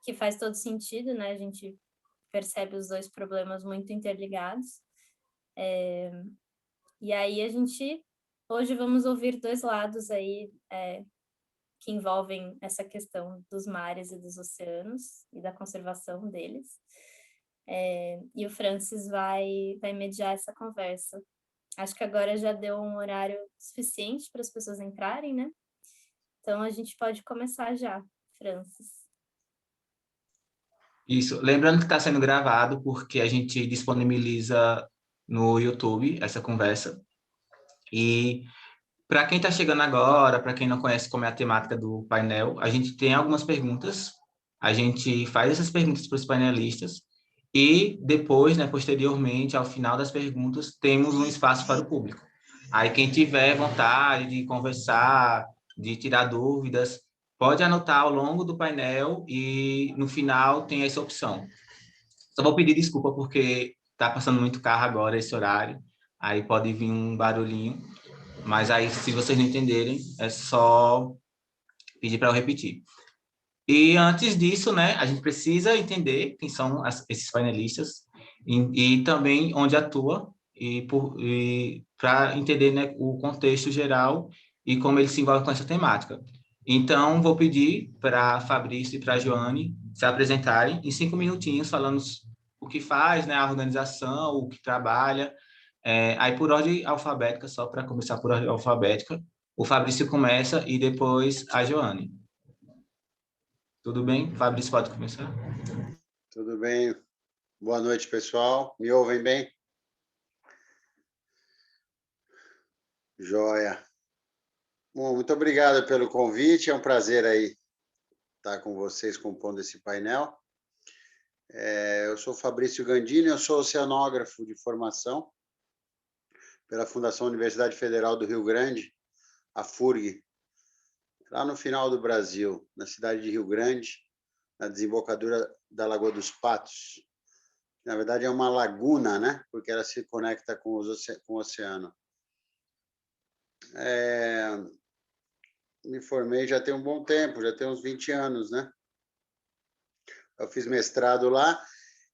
que faz todo sentido, né? A gente percebe os dois problemas muito interligados. E aí hoje vamos ouvir dois lados aí que envolvem essa questão dos mares e dos oceanos e da conservação deles. E o Francis vai mediar essa conversa. Acho que agora já deu um horário suficiente para as pessoas entrarem, né? Então a gente pode começar já, Francis. Isso. Lembrando que está sendo gravado, porque a gente disponibiliza no YouTube essa conversa. E para quem está chegando agora, para quem não conhece como é a temática do painel, a gente tem algumas perguntas. A gente faz essas perguntas para os painelistas e depois, né, posteriormente, ao final das perguntas, temos um espaço para o público. Aí quem tiver vontade de conversar, de tirar dúvidas, pode anotar ao longo do painel e no final tem essa opção. Só vou pedir desculpa porque está passando muito carro agora esse horário, aí pode vir um barulhinho, mas aí se vocês não entenderem, é só pedir para eu repetir. E antes disso, né, a gente precisa entender quem são esses painelistas e também onde atua e para entender, né, o contexto geral e como ele se envolve com essa temática. Então, vou pedir para Fabrício e para a Joane se apresentarem em 5 minutinhos, falando o que faz, né, a organização, o que trabalha. Aí, por ordem alfabética, só para começar por ordem alfabética, o Fabrício começa e depois a Joane. Tudo bem? Fabrício, pode começar? Tudo bem. Boa noite, pessoal. Me ouvem bem? Joia. Bom, muito obrigado pelo convite. É um prazer aí estar com vocês compondo esse painel. Eu sou Fabrício Gandini, eu sou oceanógrafo de formação pela Fundação Universidade Federal do Rio Grande, a FURG, lá no final do Brasil, na cidade de Rio Grande, na desembocadura da Lagoa dos Patos. Na verdade, é uma laguna, né? Porque ela se conecta com o oceano. Me formei já tem um bom tempo, já tem uns 20 anos, né? Eu fiz mestrado lá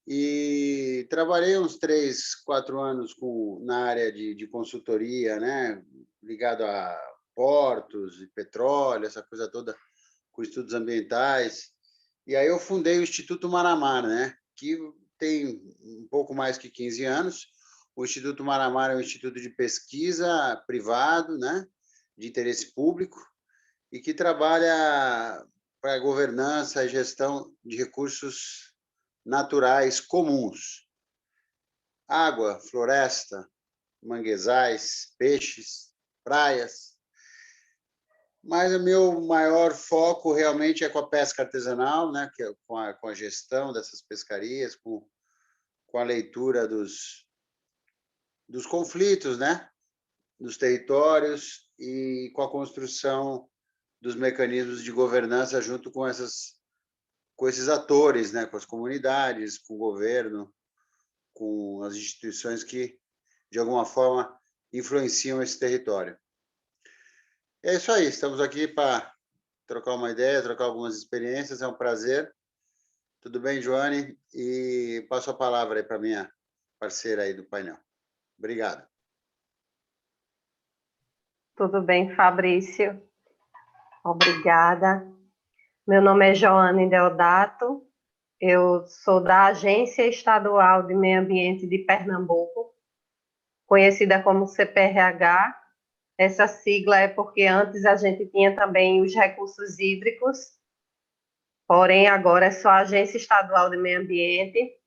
e trabalhei uns 3, 4 anos na área de consultoria, né? Ligado a portos e petróleo, essa coisa toda, com estudos ambientais. E aí eu fundei o Instituto Mar-a-Mar, né? Que tem um pouco mais que 15 anos. O Instituto Mar-a-Mar é um instituto de pesquisa privado, né? De interesse público, e que trabalha para a governança e gestão de recursos naturais comuns. Água, floresta, manguezais, peixes, praias. Mas o meu maior foco realmente é com a pesca artesanal, né? Que é com a gestão dessas pescarias, com a leitura dos conflitos, né? Dos territórios e com a construção dos mecanismos de governança junto com esses atores, né? Com as comunidades, com o governo, com as instituições que, de alguma forma, influenciam esse território. É isso aí, estamos aqui para trocar uma ideia, trocar algumas experiências, é um prazer. Tudo bem, Joane? E passo a palavra aí para minha parceira aí do painel. Obrigado. Tudo bem, Fabrício? Obrigada. Meu nome é Joane Deodato, eu sou da Agência Estadual de Meio Ambiente de Pernambuco, conhecida como CPRH. Essa sigla é porque antes a gente tinha também os recursos hídricos, porém agora é só a Agência Estadual de Meio Ambiente.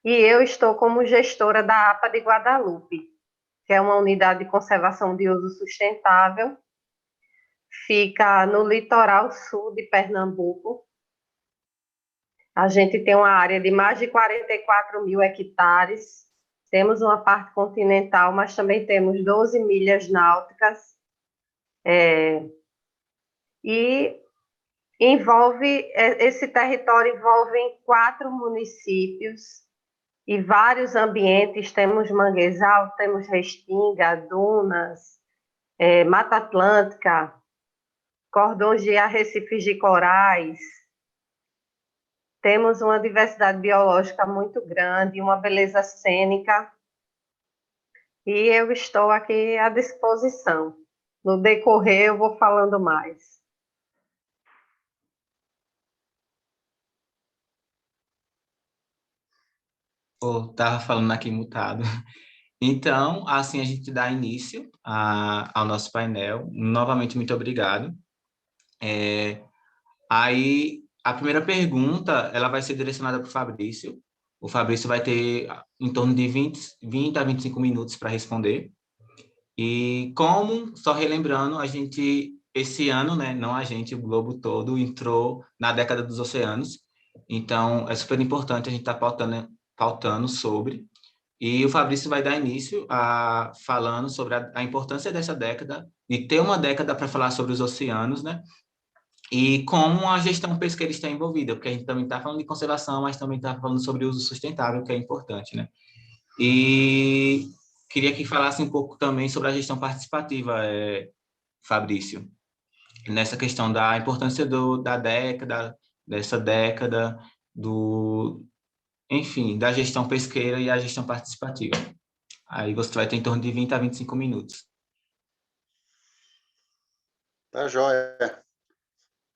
E eu estou como gestora da APA de Guadalupe, que é uma unidade de conservação de uso sustentável, fica no litoral sul de Pernambuco. A gente tem uma área de mais de 44 mil hectares, temos uma parte continental, mas também temos 12 milhas náuticas, e esse território envolve 4 municípios e vários ambientes, temos manguezal, temos restinga, dunas, Mata Atlântica, cordões de arrecifes de corais, Temos uma diversidade biológica muito grande, uma beleza cênica, e eu estou aqui à disposição. No decorrer, eu vou falando mais. Pô, tava falando aqui mutado. Então, assim a gente dá início ao nosso painel. Novamente, muito obrigado. Aí, a primeira pergunta, ela vai ser direcionada para o Fabrício. O Fabrício vai ter em torno de 20 a 25 minutos para responder. E como, só relembrando, a gente, esse ano, né, não a gente, o globo todo, entrou na década dos oceanos. Então, é super importante a gente estar pautando sobre. E o Fabrício vai dar início a falando sobre a importância dessa década, e ter uma década para falar sobre os oceanos, né? E como a gestão pesqueira está envolvida, porque a gente também está falando de conservação, mas também está falando sobre o uso sustentável, que é importante, né? E queria que falasse um pouco também sobre a gestão participativa, Fabrício, nessa questão da importância da década, dessa década, enfim, da gestão pesqueira e a gestão participativa. Aí você vai ter em torno de 20 a 25 minutos. Tá joia.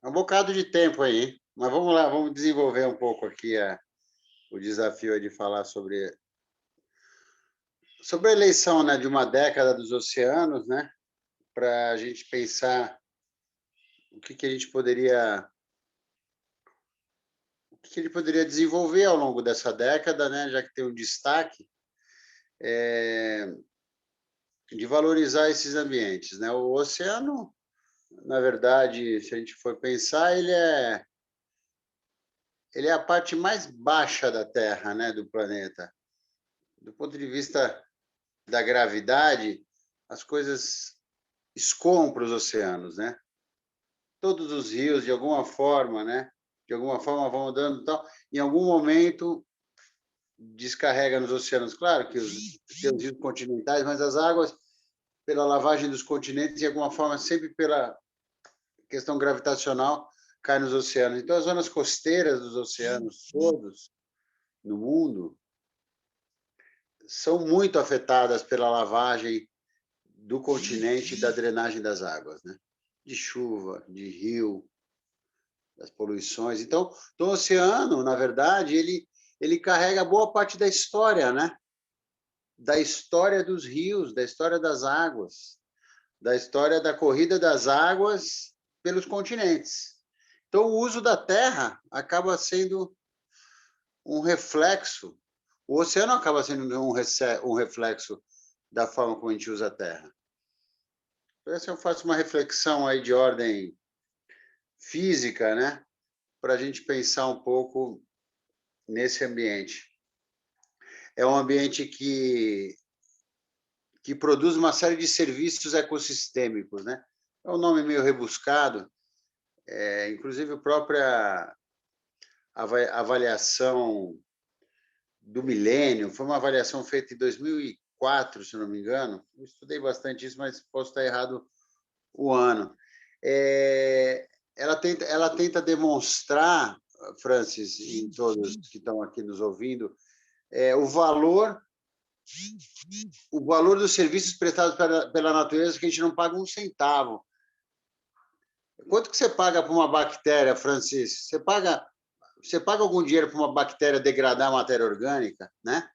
É um bocado de tempo aí, hein? Mas vamos lá, vamos desenvolver um pouco aqui o desafio de falar sobre a eleição, né, de uma década dos oceanos, né, para a gente pensar o que a gente poderia desenvolver ao longo dessa década, né, já que tem um destaque de valorizar esses ambientes, né? O oceano, na verdade, se a gente for pensar, ele é a parte mais baixa da Terra, né, do planeta. Do ponto de vista da gravidade, as coisas escoam para os oceanos, né? Todos os rios, de alguma forma, né? De alguma forma vão andando e tal. Em algum momento descarrega nos oceanos. Claro que tem os rios continentais, mas as águas, pela lavagem dos continentes, de alguma forma, sempre pela questão gravitacional, cai nos oceanos. Então, as zonas costeiras dos oceanos todos no mundo são muito afetadas pela lavagem do continente e da drenagem das águas, né? De chuva, de rio, das poluições. Então, o oceano, na verdade, ele carrega boa parte da história, né? Da história dos rios, da história das águas, da história da corrida das águas pelos continentes. Então, o uso da terra acaba sendo um reflexo, o oceano acaba sendo um reflexo da forma como a gente usa a terra. Por isso eu faço uma reflexão aí de ordem física, né, para a gente pensar um pouco nesse ambiente. É um ambiente que produz uma série de serviços ecossistêmicos, né? É um nome meio rebuscado, inclusive a própria avaliação do milênio, foi uma avaliação feita em 2004, se não me engano. Eu estudei bastante isso, mas posso estar errado o ano. Ela tenta demonstrar, Francis, e todos que estão aqui nos ouvindo, o valor dos serviços prestados pela natureza, que a gente não paga um centavo. Quanto que você paga para uma bactéria, Francis? Você paga algum dinheiro para uma bactéria degradar a matéria orgânica, né?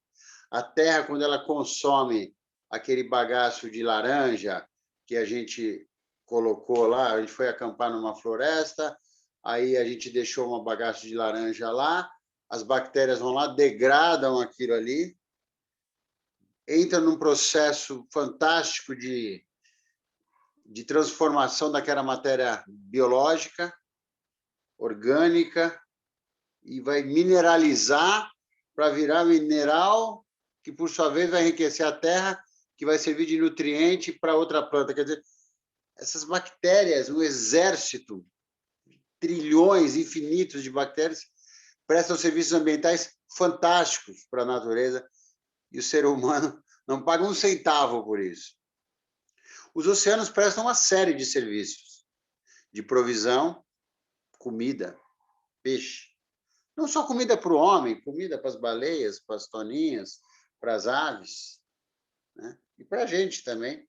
A terra, quando ela consome aquele bagaço de laranja que a gente colocou lá, a gente foi acampar numa floresta, aí a gente deixou um bagaço de laranja lá, as bactérias vão lá, degradam aquilo ali, entra num processo fantástico de transformação daquela matéria biológica, orgânica, e vai mineralizar para virar mineral, que por sua vez vai enriquecer a terra, que vai servir de nutriente para outra planta. Quer dizer, essas bactérias, um exército, trilhões infinitos de bactérias, prestam serviços ambientais fantásticos para a natureza, e o ser humano não paga um centavo por isso. Os oceanos prestam uma série de serviços de provisão, comida, peixe, Não só comida para o homem, comida para as baleias, para as toninhas, para as aves, né? E para a gente também.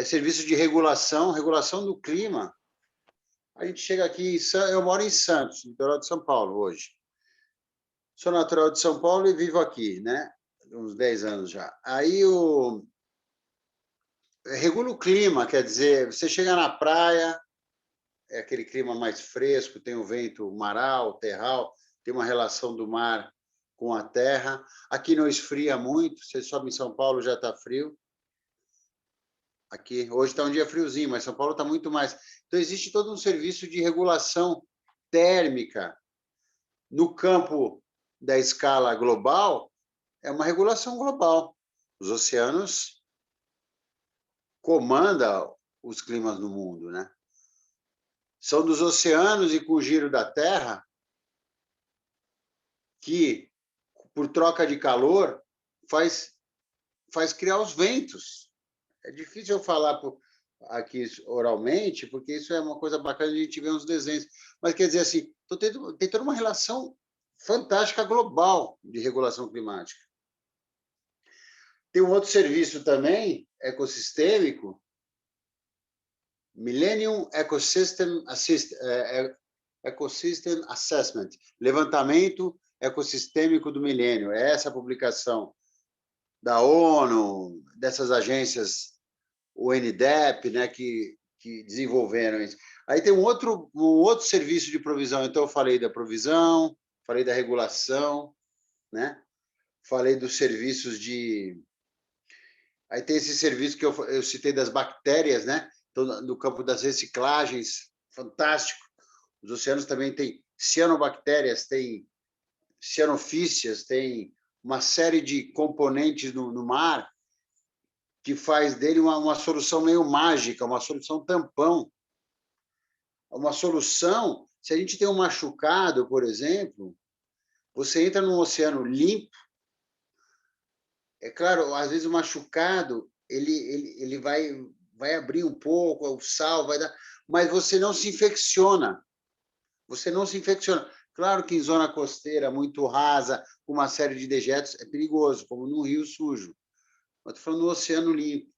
Serviço de regulação do clima. A gente chega aqui, eu moro em Santos, litoral de São Paulo, hoje. Sou natural de São Paulo e vivo aqui, né? Uns 10 anos já. Aí regula o clima, quer dizer, você chega na praia, é aquele clima mais fresco, tem o vento maral, terral, tem uma relação do mar com a terra. Aqui não esfria muito, você sobe em São Paulo, já está frio. Aqui, hoje está um dia friozinho, mas São Paulo está muito mais. Então, existe todo um serviço de regulação térmica. No campo da escala global, é uma regulação global. Os oceanos comandam os climas no mundo, né? São dos oceanos e com o giro da Terra que, por troca de calor, faz criar os ventos. É difícil eu falar aqui oralmente, porque isso é uma coisa bacana de a gente ver uns desenhos. Mas quer dizer assim, tem toda uma relação fantástica global de regulação climática. Tem um outro serviço também, ecossistêmico, Millennium Ecosystem Assessment, levantamento ecossistêmico do milênio. É essa a publicação da ONU, dessas agências, o UNDEP, né, que desenvolveram isso. Aí tem um outro serviço de provisão. Então, eu falei da provisão, falei da regulação, né? Falei dos serviços de... Aí tem esse serviço que eu citei das bactérias, né? Então, no campo das reciclagens, fantástico. Os oceanos também têm cianobactérias, tem cianofícias, tem uma série de componentes no mar que faz dele uma solução meio mágica, uma solução tampão. Uma solução, se a gente tem um machucado, por exemplo, você entra num oceano limpo, é claro, às vezes o machucado, ele vai abrir um pouco, o sal vai dar, mas você não se infecciona. Você não se infecciona. Claro que em zona costeira, muito rasa, com uma série de dejetos, é perigoso, como no rio sujo. Eu estou falando no oceano limpo.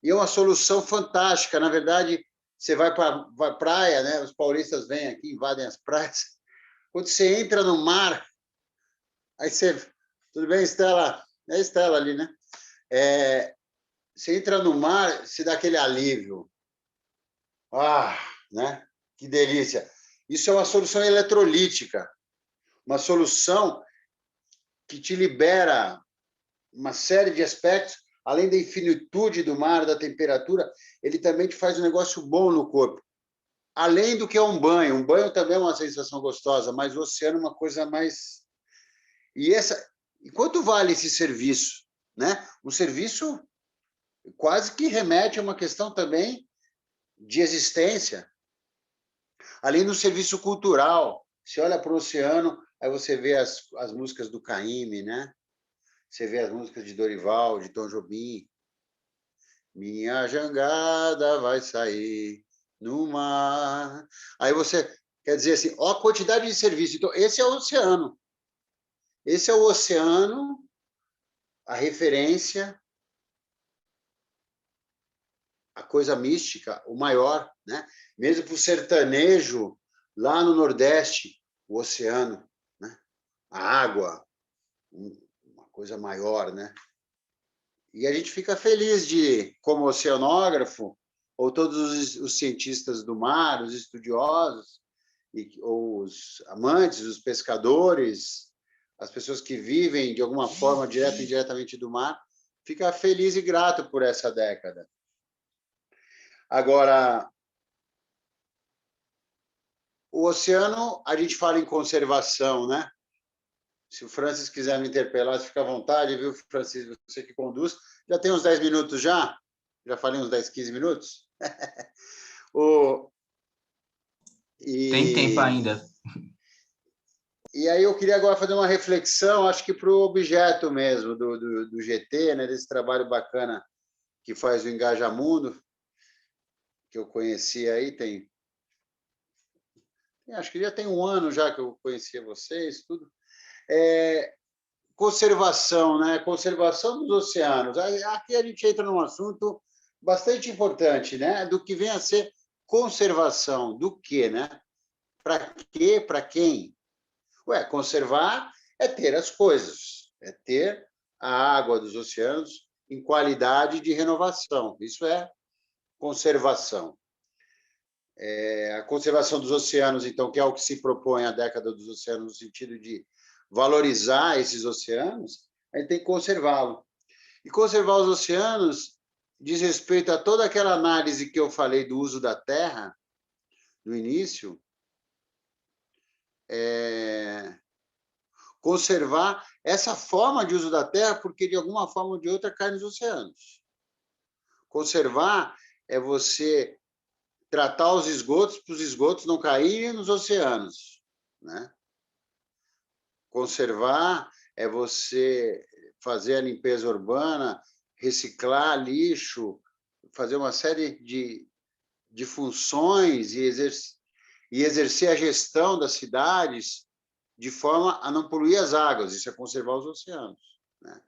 E é uma solução fantástica. Na verdade, você vai para a praia, né? Os paulistas vêm aqui, invadem as praias. Quando você entra no mar, aí você... Tudo bem, Estela? É a Estela ali, né? Você entra no mar, você dá aquele alívio. Ah, né? Que delícia. Isso é uma solução eletrolítica. Uma solução que te libera uma série de aspectos, além da infinitude do mar, da temperatura, ele também te faz um negócio bom no corpo. Além do que é um banho. Um banho também é uma sensação gostosa, mas o oceano é uma coisa mais... E quanto vale esse serviço? Né? Um serviço quase que remete a uma questão também de existência. Além do serviço cultural. Você olha para o oceano, aí você vê as músicas do Caymmi, né? Você vê as músicas de Dorival, de Tom Jobim. Minha jangada vai sair no mar. Aí você quer dizer assim, ó a quantidade de serviço. Então, esse é o oceano. Esse é o oceano, a referência, a coisa mística, o maior, né? Mesmo para o sertanejo, lá no Nordeste, o oceano, né? A água, uma coisa maior, né? E a gente fica feliz de, como oceanógrafo, ou todos os cientistas do mar, os estudiosos, ou os amantes, os pescadores, as pessoas que vivem de alguma forma, direta ou indiretamente do mar, fica feliz e grato por essa década. Agora, o oceano, a gente fala em conservação, né? Se o Francis quiser me interpelar, fica à vontade, viu, Francis? Você que conduz. Já tem uns 10 minutos já? Já falei uns 10, 15 minutos? Tem tempo ainda. E aí eu queria agora fazer uma reflexão, acho que para o objeto mesmo do GT, né, desse trabalho bacana que faz o Engajamundo, que eu conheci aí, tem Acho que já tem um ano já que eu conhecia vocês, tudo. Conservação, né? Conservação dos oceanos. Aqui a gente entra num assunto bastante importante, né? Do que vem a ser conservação. Do quê, né? Para quê? Para quem? Conservar é ter as coisas, é ter a água dos oceanos em qualidade de renovação. Isso é conservação. A conservação dos oceanos, então, que é o que se propõe a década dos oceanos, no sentido de valorizar esses oceanos, a gente tem que conservá-los. E conservar os oceanos diz respeito a toda aquela análise que eu falei do uso da terra, no início, conservar essa forma de uso da terra, porque de alguma forma ou de outra cai nos oceanos. Conservar é você tratar os esgotos para os esgotos não caírem nos oceanos, né? Conservar é você fazer a limpeza urbana, reciclar lixo, fazer uma série de funções e exercer a gestão das cidades de forma a não poluir as águas. Isso é conservar os oceanos, né?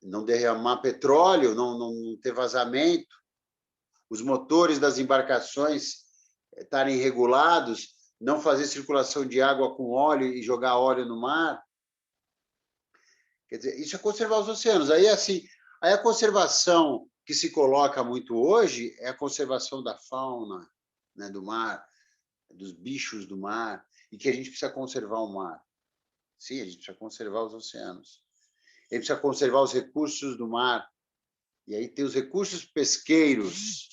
Não derramar petróleo, não ter vazamento, os motores das embarcações estarem regulados, não fazer circulação de água com óleo e jogar óleo no mar. Quer dizer, isso é conservar os oceanos. Aí a conservação que se coloca muito hoje é a conservação da fauna, né, do mar, dos bichos do mar, e que a gente precisa conservar o mar. Sim, a gente precisa conservar os oceanos. A gente precisa conservar os recursos do mar. E aí tem os recursos pesqueiros.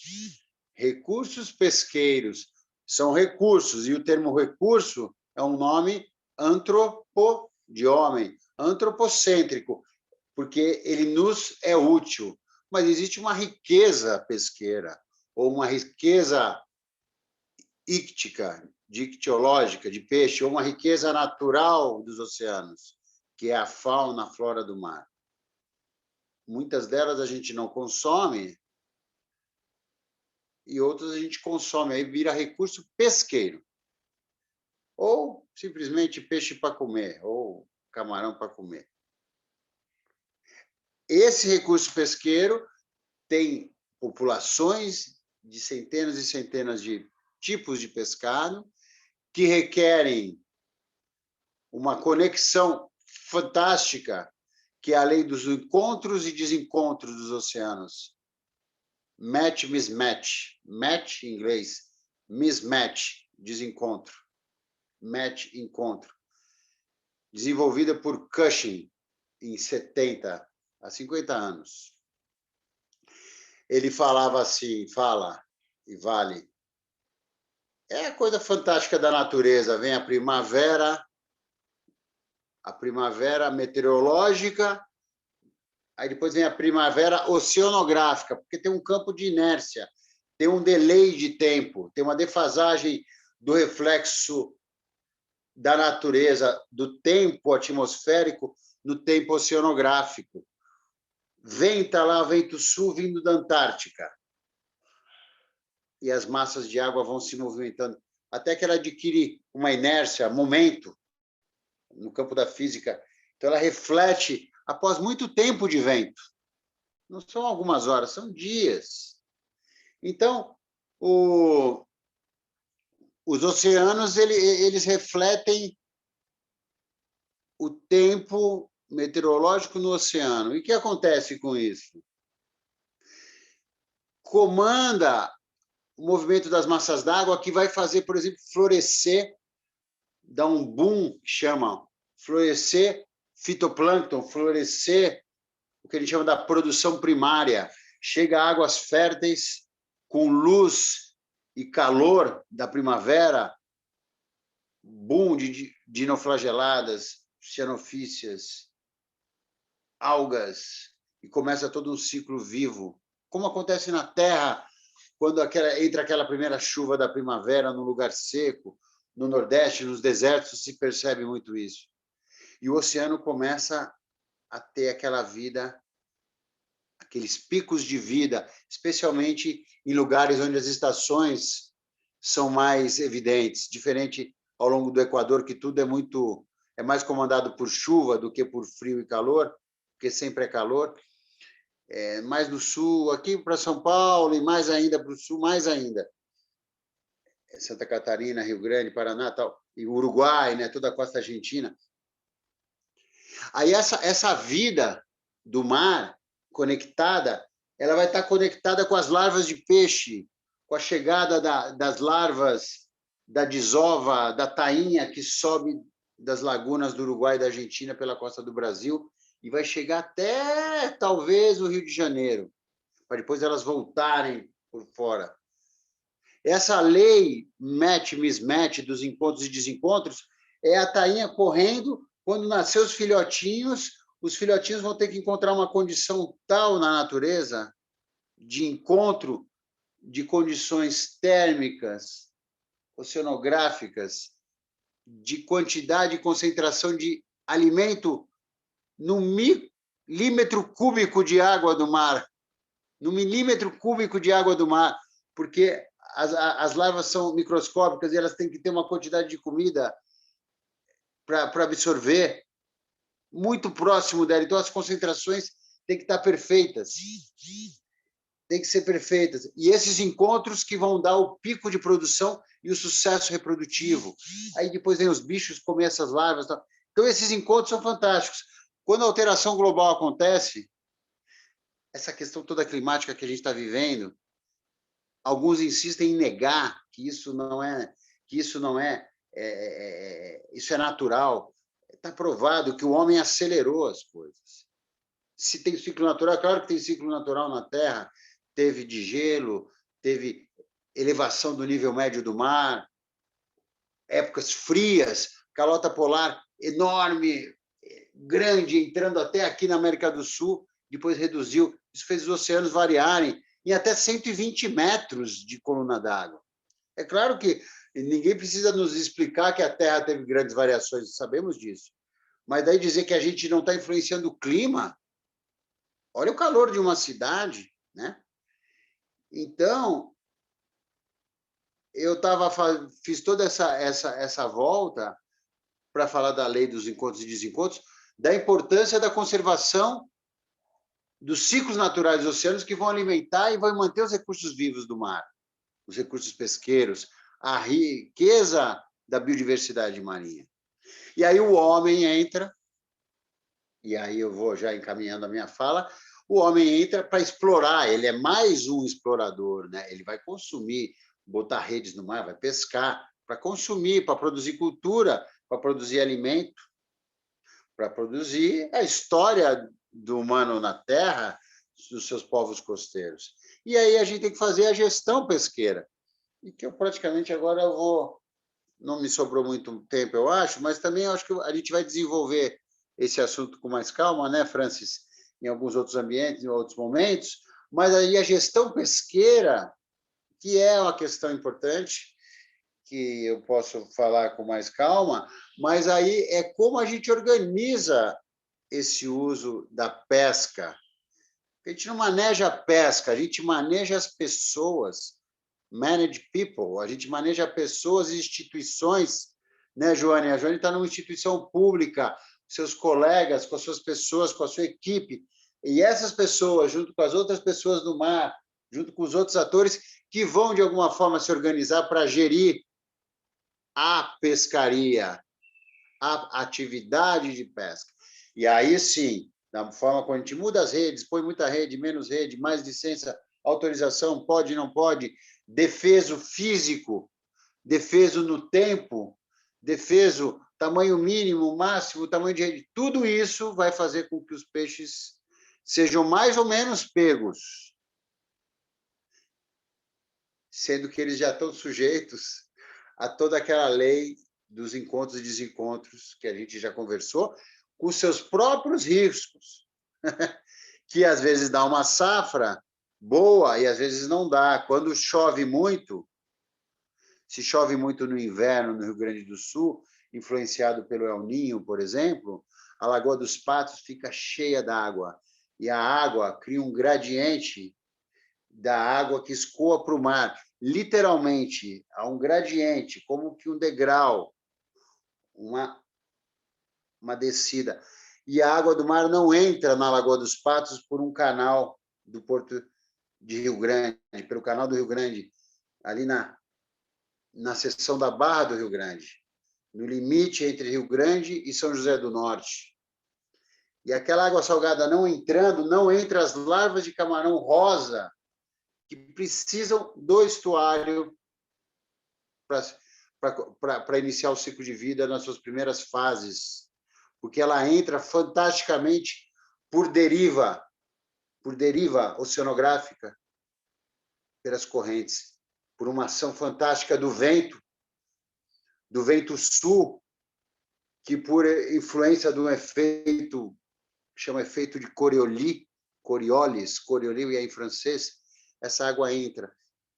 Recursos pesqueiros são recursos, e o termo recurso é um nome antropo, de homem, antropocêntrico, porque ele nos é útil. Mas existe uma riqueza pesqueira, ou uma riqueza íctica, ictiológica, de peixe, ou uma riqueza natural dos oceanos, que é a fauna, a flora do mar. Muitas delas a gente não consome e outras a gente consome, aí vira recurso pesqueiro. Ou simplesmente peixe para comer, ou camarão para comer. Esse recurso pesqueiro tem populações de centenas e centenas de tipos de pescado que requerem uma conexão fantástica, que é a lei dos encontros e desencontros dos oceanos. Match, mismatch. Match em inglês, mismatch, desencontro. Match, encontro. Desenvolvida por Cushing em 70, há 50 anos. Ele falava assim, fala e vale. É a coisa fantástica da natureza. Vem a primavera meteorológica, aí depois vem a primavera oceanográfica, porque tem um campo de inércia, tem um delay de tempo, tem uma defasagem do reflexo da natureza, do tempo atmosférico no tempo oceanográfico. Venta lá, vento sul vindo da Antártica. E as massas de água vão se movimentando, até que ela adquire uma inércia, momento, no campo da física. Então, ela reflete após muito tempo de vento. Não são algumas horas, são dias. Então, os oceanos, eles refletem o tempo meteorológico no oceano. E o que acontece com isso? Comanda o movimento das massas d'água, que vai fazer, por exemplo, florescer, dar um boom, que chama florescer fitoplâncton, florescer o que a gente chama da produção primária. Chega a águas férteis com luz e calor da primavera, boom de dinoflageladas, cianofíceas, algas, e começa todo um ciclo vivo. Como acontece na Terra, quando entra aquela primeira chuva da primavera num lugar seco, no Nordeste, nos desertos, se percebe muito isso. E o oceano começa a ter aquela vida, aqueles picos de vida, especialmente em lugares onde as estações são mais evidentes, diferente ao longo do Equador, que tudo é mais comandado por chuva do que por frio e calor, porque sempre é calor. Mais no sul, aqui para São Paulo, e mais ainda para o sul, mais ainda. Santa Catarina, Rio Grande, Paraná, tal, e Uruguai, né, toda a costa argentina. Aí essa vida do mar conectada, ela vai estar conectada com as larvas de peixe, com a chegada das larvas da desova, da tainha, que sobe das lagunas do Uruguai e da Argentina pela costa do Brasil, e vai chegar até, talvez, o Rio de Janeiro, para depois elas voltarem por fora. Essa lei match-mismatch dos encontros e desencontros é a tainha correndo, quando nascer os filhotinhos vão ter que encontrar uma condição tal na natureza de encontro de condições térmicas, oceanográficas, de quantidade e concentração de alimento no milímetro cúbico de água do mar, no milímetro cúbico de água do mar, porque as larvas são microscópicas e elas têm que ter uma quantidade de comida para absorver muito próximo dela. Então, as concentrações têm que estar perfeitas. Tem que ser perfeitas. E esses encontros que vão dar o pico de produção e o sucesso reprodutivo. Aí depois vem os bichos comer essas larvas. Então, esses encontros são fantásticos. Quando a alteração global acontece, essa questão toda climática que a gente está vivendo, alguns insistem em negar que isso não é, isso é natural. Está provado que o homem acelerou as coisas. Se tem ciclo natural, claro que tem ciclo natural na Terra, teve de gelo, teve elevação do nível médio do mar, épocas frias, calota polar enorme, grande, entrando até aqui na América do Sul, depois reduziu. Isso fez os oceanos variarem em até 120 metros de coluna d'água. É claro que ninguém precisa nos explicar que a Terra teve grandes variações, sabemos disso. Mas daí dizer que a gente não está influenciando o clima, olha o calor de uma cidade, né? Então, eu fiz toda essa volta para falar da lei dos encontros e desencontros, da importância da conservação dos ciclos naturais dos oceanos que vão alimentar e vão manter os recursos vivos do mar, os recursos pesqueiros, a riqueza da biodiversidade marinha. E aí o homem entra, e aí eu vou já encaminhando a minha fala, o homem entra para explorar, ele é mais um explorador, né? Ele vai consumir, botar redes no mar, vai pescar, para consumir, para produzir cultura, para produzir alimento, para produzir a história do humano na Terra, dos seus povos costeiros. E aí a gente tem que fazer a gestão pesqueira, e que eu praticamente agora eu vou... Não me sobrou muito tempo, eu acho, mas também eu acho que a gente vai desenvolver esse assunto com mais calma, né, Francis? Em alguns outros ambientes, em outros momentos, mas aí a gestão pesqueira, que é uma questão importante, que eu posso falar com mais calma, mas aí é como a gente organiza esse uso da pesca. A gente não maneja a pesca, a gente maneja as pessoas, manage people, a gente maneja pessoas e instituições, né, Joane? A Joane está numa instituição pública, seus colegas, com as suas pessoas, com a sua equipe, e essas pessoas, junto com as outras pessoas do mar, junto com os outros atores, que vão, de alguma forma, se organizar para gerir a pescaria, a atividade de pesca. E aí, sim, da forma como a gente muda as redes, põe muita rede, menos rede, mais licença, autorização, pode, não pode, defeso físico, defeso no tempo, defeso tamanho mínimo, máximo, tamanho de rede, tudo isso vai fazer com que os peixes sejam mais ou menos pegos, sendo que eles já estão sujeitos a toda aquela lei dos encontros e desencontros que a gente já conversou, com seus próprios riscos, que às vezes dá uma safra boa e às vezes não dá. Quando chove muito, se chove muito no inverno no Rio Grande do Sul, influenciado pelo El Niño, por exemplo, a Lagoa dos Patos fica cheia d'água, e a água cria um gradiente da água que escoa para o mar. literalmente a um gradiente, como que um degrau, uma descida, e a água do mar não entra na Lagoa dos Patos por um canal do Porto de Rio Grande, pelo canal do Rio Grande, ali na seção da Barra do Rio Grande, no limite entre Rio Grande e São José do Norte. E aquela água salgada não entrando, não entra as larvas de camarão rosa, que precisam do estuário para iniciar o ciclo de vida nas suas primeiras fases, porque ela entra fantasticamente por deriva oceanográfica pelas correntes, por uma ação fantástica do vento sul, que por influência de um efeito, chama efeito de Coriolis, Coriolis é em francês, essa água entra.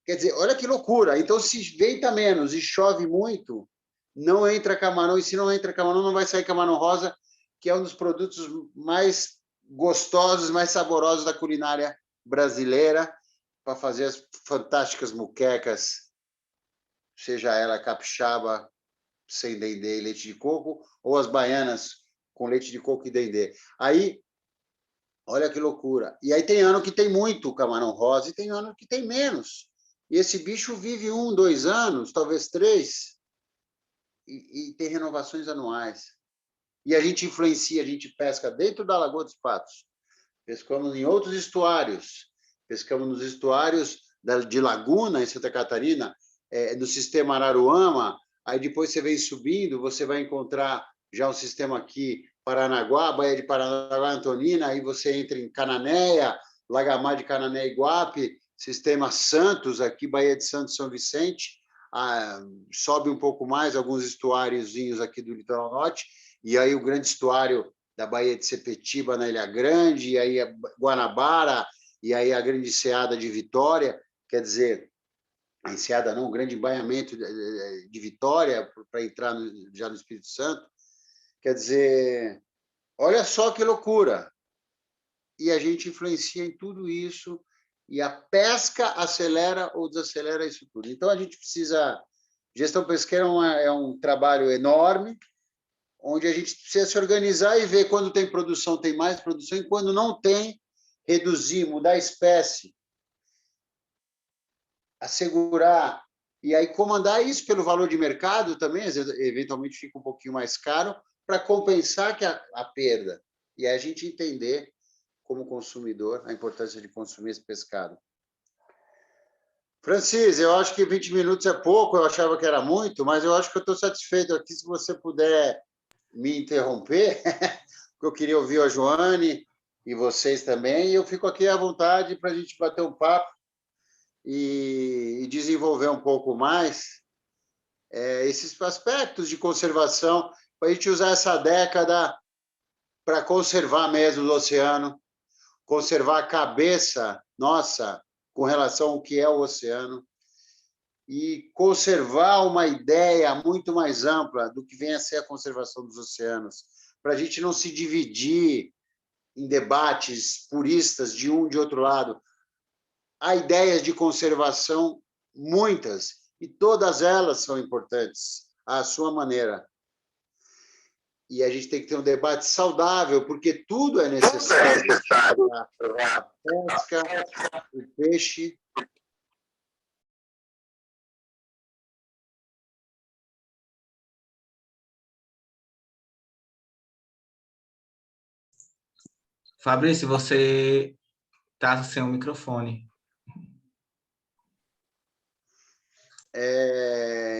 Quer dizer, olha que loucura. Então, se venta menos e chove muito, não entra camarão, e se não entra camarão, não vai sair camarão rosa, que é um dos produtos mais gostosos, mais saborosos da culinária brasileira, para fazer as fantásticas muquecas, seja ela capixaba, sem dendê e leite de coco, ou as baianas com leite de coco e dendê. Aí, olha que loucura. E aí tem ano que tem muito camarão rosa e tem ano que tem menos. E esse bicho vive 1, 2 anos, talvez 3, e tem renovações anuais. E a gente influencia, a gente pesca dentro da Lagoa dos Patos, pescamos em outros estuários, pescamos nos estuários de Laguna, em Santa Catarina, no sistema Araruama. Aí depois você vem subindo, você vai encontrar já um sistema aqui, Paranaguá, Baía de Paranaguá, Antonina, aí você entra em Cananéia, Lagamar de Canané e Guape, sistema Santos, aqui Baía de Santos, São Vicente, sobe um pouco mais, alguns estuáriozinhos aqui do litoral norte, e aí o grande estuário da Baía de Sepetiba, na Ilha Grande, e aí a Guanabara, e aí a grande enseada de Vitória, quer dizer, a enseada não, o grande embaiamento de Vitória, para entrar já no Espírito Santo, quer dizer, olha só que loucura. E a gente influencia em tudo isso, e a pesca acelera ou desacelera isso tudo. Então, a gente precisa... Gestão pesqueira é um trabalho enorme, onde a gente precisa se organizar e ver quando tem produção, tem mais produção, e quando não tem, reduzir, mudar a espécie, assegurar, e aí comandar isso pelo valor de mercado também, às vezes, eventualmente fica um pouquinho mais caro, para compensar que a perda. E aí a gente entender, como consumidor, a importância de consumir esse pescado. Francis, eu acho que 20 minutos é pouco, eu achava que era muito, mas eu acho que eu estou satisfeito aqui, se você puder me interromper, porque eu queria ouvir a Joane e vocês também, e eu fico aqui à vontade para a gente bater um papo e desenvolver um pouco mais esses aspectos de conservação, para a gente usar essa década para conservar mesmo o oceano, conservar a cabeça nossa com relação ao que é o oceano, e conservar uma ideia muito mais ampla do que vem a ser a conservação dos oceanos, para a gente não se dividir em debates puristas de um e de outro lado. Há ideias de conservação, muitas, e todas elas são importantes, à sua maneira. E a gente tem que ter um debate saudável, porque tudo é necessário. A pesca, o peixe... Fabrício, você está sem o microfone.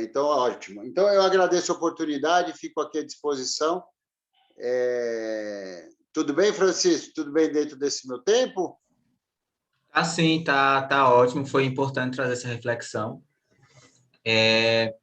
Então, ótimo. Então, eu agradeço a oportunidade, fico aqui à disposição. Tudo bem, Francisco? Tudo bem dentro desse meu tempo? Sim, tá ótimo. Foi importante trazer essa reflexão. É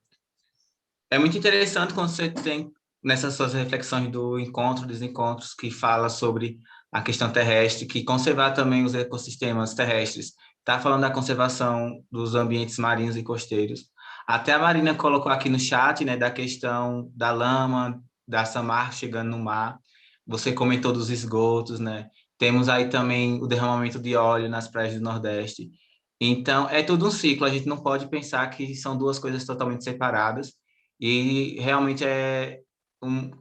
muito interessante quando você tem nessas suas reflexões do encontro, dos encontros, que fala sobre a questão terrestre, que conservar também os ecossistemas terrestres. Está falando da conservação dos ambientes marinhos e costeiros. Até a Marina colocou aqui no chat, né, da questão da lama, da Samarco chegando no mar. Você comentou dos esgotos, né? Temos aí também o derramamento de óleo nas praias do Nordeste. Então, é tudo um ciclo, a gente não pode pensar que são duas coisas totalmente separadas, e realmente é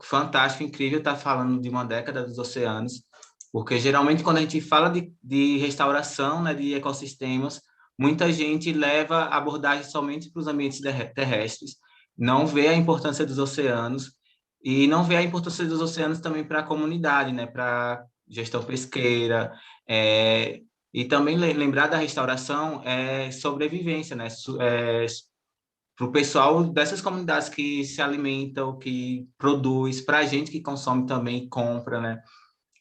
fantástico, incrível estar falando de uma década dos oceanos, porque geralmente quando a gente fala de restauração, né, de ecossistemas, muita gente leva a abordagem somente para os ambientes terrestres, não vê a importância dos oceanos, e não vê a importância dos oceanos também para a comunidade, né, para gestão pesqueira, e também lembrar da restauração é sobrevivência, né? Para o pessoal dessas comunidades que se alimentam, que produz, para a gente que consome também e compra, né?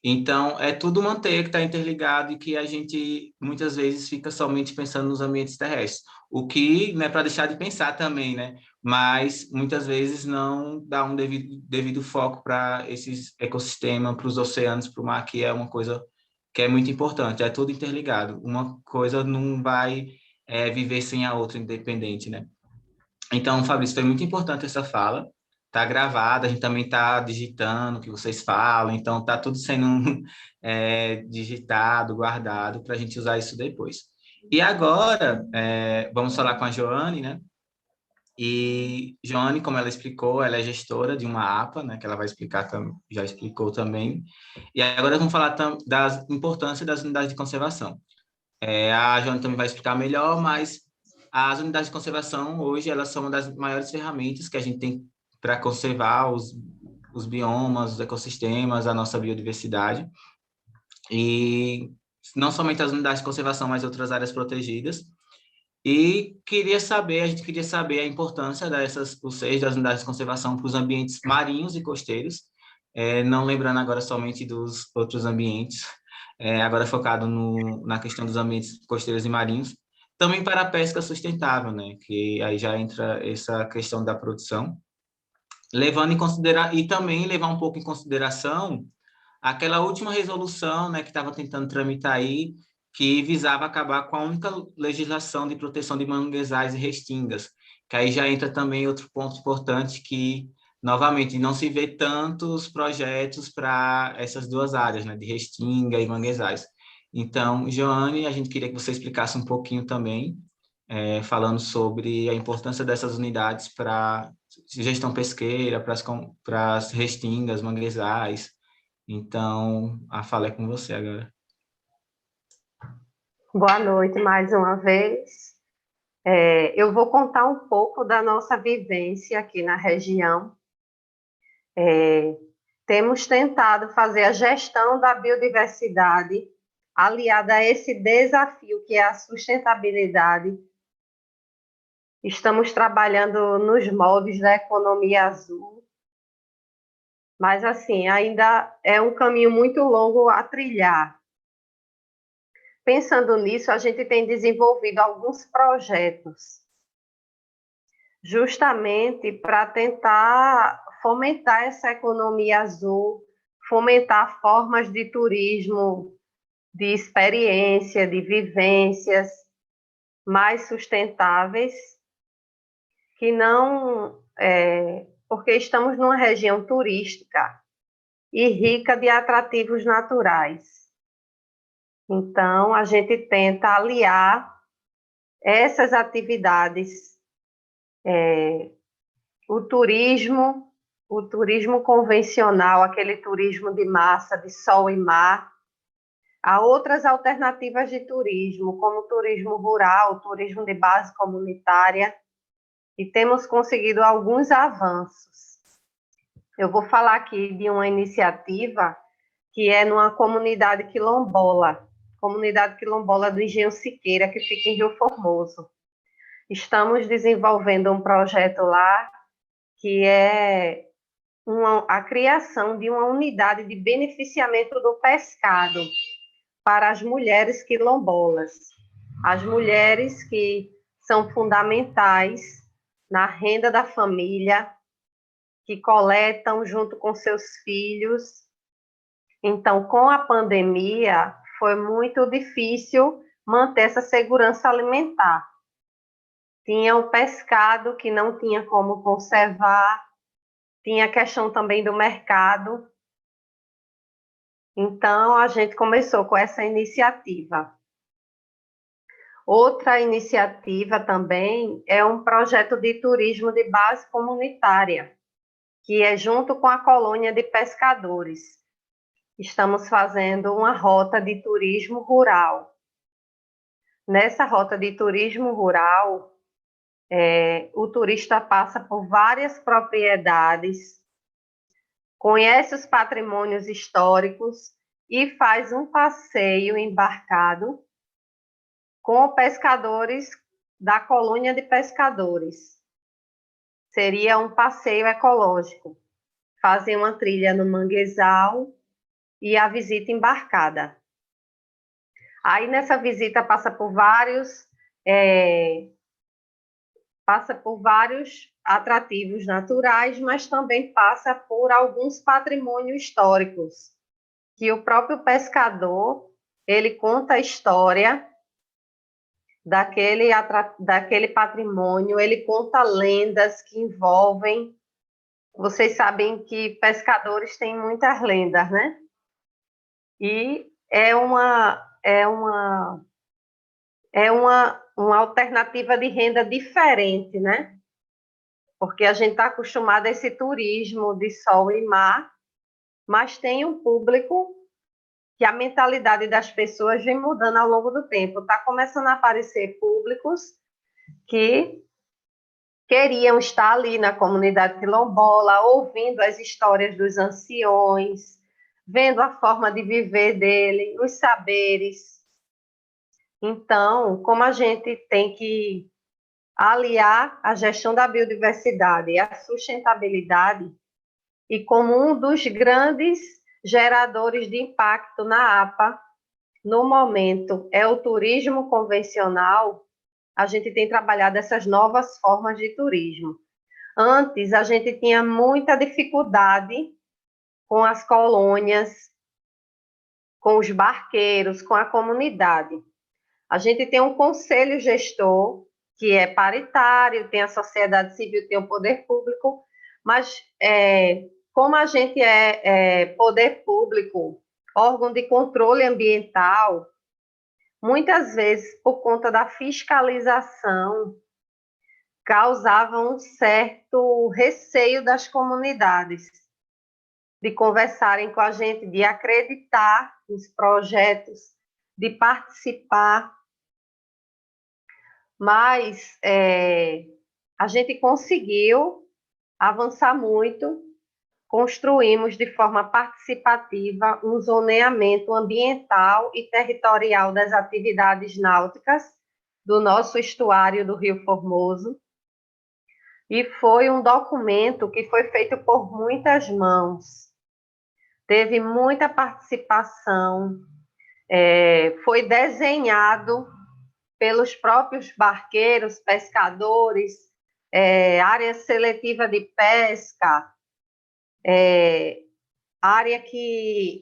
Então, é tudo uma teia que está interligado e que a gente muitas vezes fica somente pensando nos ambientes terrestres. O que não é para deixar de pensar também, né? Mas muitas vezes não dá um devido foco para esses ecossistemas, para os oceanos, para o mar, que é uma coisa que é muito importante. É tudo interligado. Uma coisa não vai viver sem a outra, independente, né? Então, Fabrício, foi muito importante essa fala. Está gravada, a gente também está digitando o que vocês falam, então está tudo sendo digitado, guardado, para a gente usar isso depois. E agora, vamos falar com a Joane, né? E Joane, como ela explicou, ela é gestora de uma APA, né? Que ela vai explicar, já explicou também. E agora vamos falar da importância das unidades de conservação. A Joana também vai explicar melhor, mas as unidades de conservação, hoje, elas são uma das maiores ferramentas que a gente tem para conservar os biomas, os ecossistemas, a nossa biodiversidade. E não somente as unidades de conservação, mas outras áreas protegidas. E a gente queria saber a importância vocês, das unidades de conservação para os ambientes marinhos e costeiros, não lembrando agora somente dos outros ambientes, agora focado na questão dos ambientes costeiros e marinhos, também para a pesca sustentável, né? Que aí já entra essa questão da produção, levando em consideração, e também levar um pouco em consideração aquela última resolução, né, que estava tentando tramitar aí, que visava acabar com a única legislação de proteção de manguezais e restingas, que aí já entra também outro ponto importante que, novamente, não se vê tantos projetos para essas duas áreas, né, de restinga e manguezais. Então, Joane, a gente queria que você explicasse um pouquinho também, falando sobre a importância dessas unidades para gestão pesqueira, para as restingas, manguezais. Então, a fala é com você agora. Boa noite mais uma vez. Eu vou contar um pouco da nossa vivência aqui na região. Temos tentado fazer a gestão da biodiversidade aliada a esse desafio que é a sustentabilidade. Estamos trabalhando nos moldes da economia azul, mas assim, ainda é um caminho muito longo a trilhar. Pensando nisso, a gente tem desenvolvido alguns projetos, justamente para tentar fomentar essa economia azul, fomentar formas de turismo, de experiência, de vivências mais sustentáveis, que não... porque estamos numa região turística e rica de atrativos naturais. Então, a gente tenta aliar essas atividades, o turismo convencional, aquele turismo de massa, de sol e mar, a outras alternativas de turismo, como o turismo rural, o turismo de base comunitária, e temos conseguido alguns avanços. Eu vou falar aqui de uma iniciativa que é numa comunidade quilombola do Engenho Siqueira, que fica em Rio Formoso. Estamos desenvolvendo um projeto lá que é a criação de uma unidade de beneficiamento do pescado para as mulheres quilombolas. As mulheres que são fundamentais na renda da família, que coletam junto com seus filhos. Então, com a pandemia, foi muito difícil manter essa segurança alimentar. Tinha o pescado que não tinha como conservar, tinha a questão também do mercado. Então, a gente começou com essa iniciativa. Outra iniciativa também é um projeto de turismo de base comunitária, que é junto com a colônia de pescadores. Estamos fazendo uma rota de turismo rural. Nessa rota de turismo rural, o turista passa por várias propriedades, conhece os patrimônios históricos e faz um passeio embarcado com pescadores da colônia de pescadores. Seria um passeio ecológico. Fazem uma trilha no manguezal e a visita embarcada. Aí nessa visita passa por vários atrativos naturais, mas também passa por alguns patrimônios históricos, que o próprio pescador, ele conta a história daquele patrimônio, ele conta lendas que envolvem. Vocês sabem que pescadores têm muitas lendas, né? E é uma alternativa de renda diferente, né? Porque a gente está acostumado a esse turismo de sol e mar, mas tem um público que a mentalidade das pessoas vem mudando ao longo do tempo. Está começando a aparecer públicos que queriam estar ali na comunidade quilombola, ouvindo as histórias dos anciões, vendo a forma de viver dele, os saberes. Então, como a gente tem que aliar a gestão da biodiversidade e a sustentabilidade, e como um dos grandes geradores de impacto na APA, no momento, é o turismo convencional, a gente tem trabalhado essas novas formas de turismo. Antes, a gente tinha muita dificuldade com as colônias, com os barqueiros, com a comunidade. A gente tem um conselho gestor, que é paritário, tem a sociedade civil, tem o poder público, mas como a gente é poder público, órgão de controle ambiental, muitas vezes, por conta da fiscalização, causava um certo receio das comunidades de conversarem com a gente, de acreditar nos projetos, de participar. Mas a gente conseguiu avançar muito, construímos de forma participativa um zoneamento ambiental e territorial das atividades náuticas do nosso estuário do Rio Formoso, e foi um documento que foi feito por muitas mãos, teve muita participação, foi desenhado pelos próprios barqueiros, pescadores, área seletiva de pesca, área que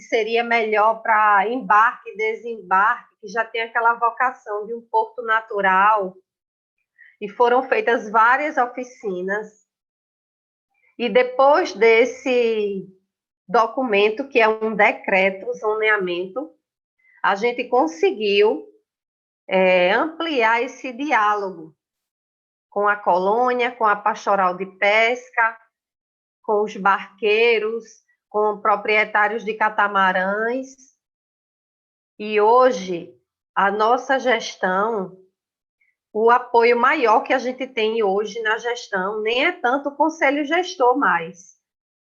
seria melhor para embarque e desembarque, que já tem aquela vocação de um porto natural, e foram feitas várias oficinas, e depois desse documento, que é um decreto, zoneamento, a gente conseguiu ampliar esse diálogo com a colônia, com a pastoral de pesca, com os barqueiros, com proprietários de catamarãs. E hoje, a nossa gestão, o apoio maior que a gente tem hoje na gestão, nem é tanto o conselho gestor mais,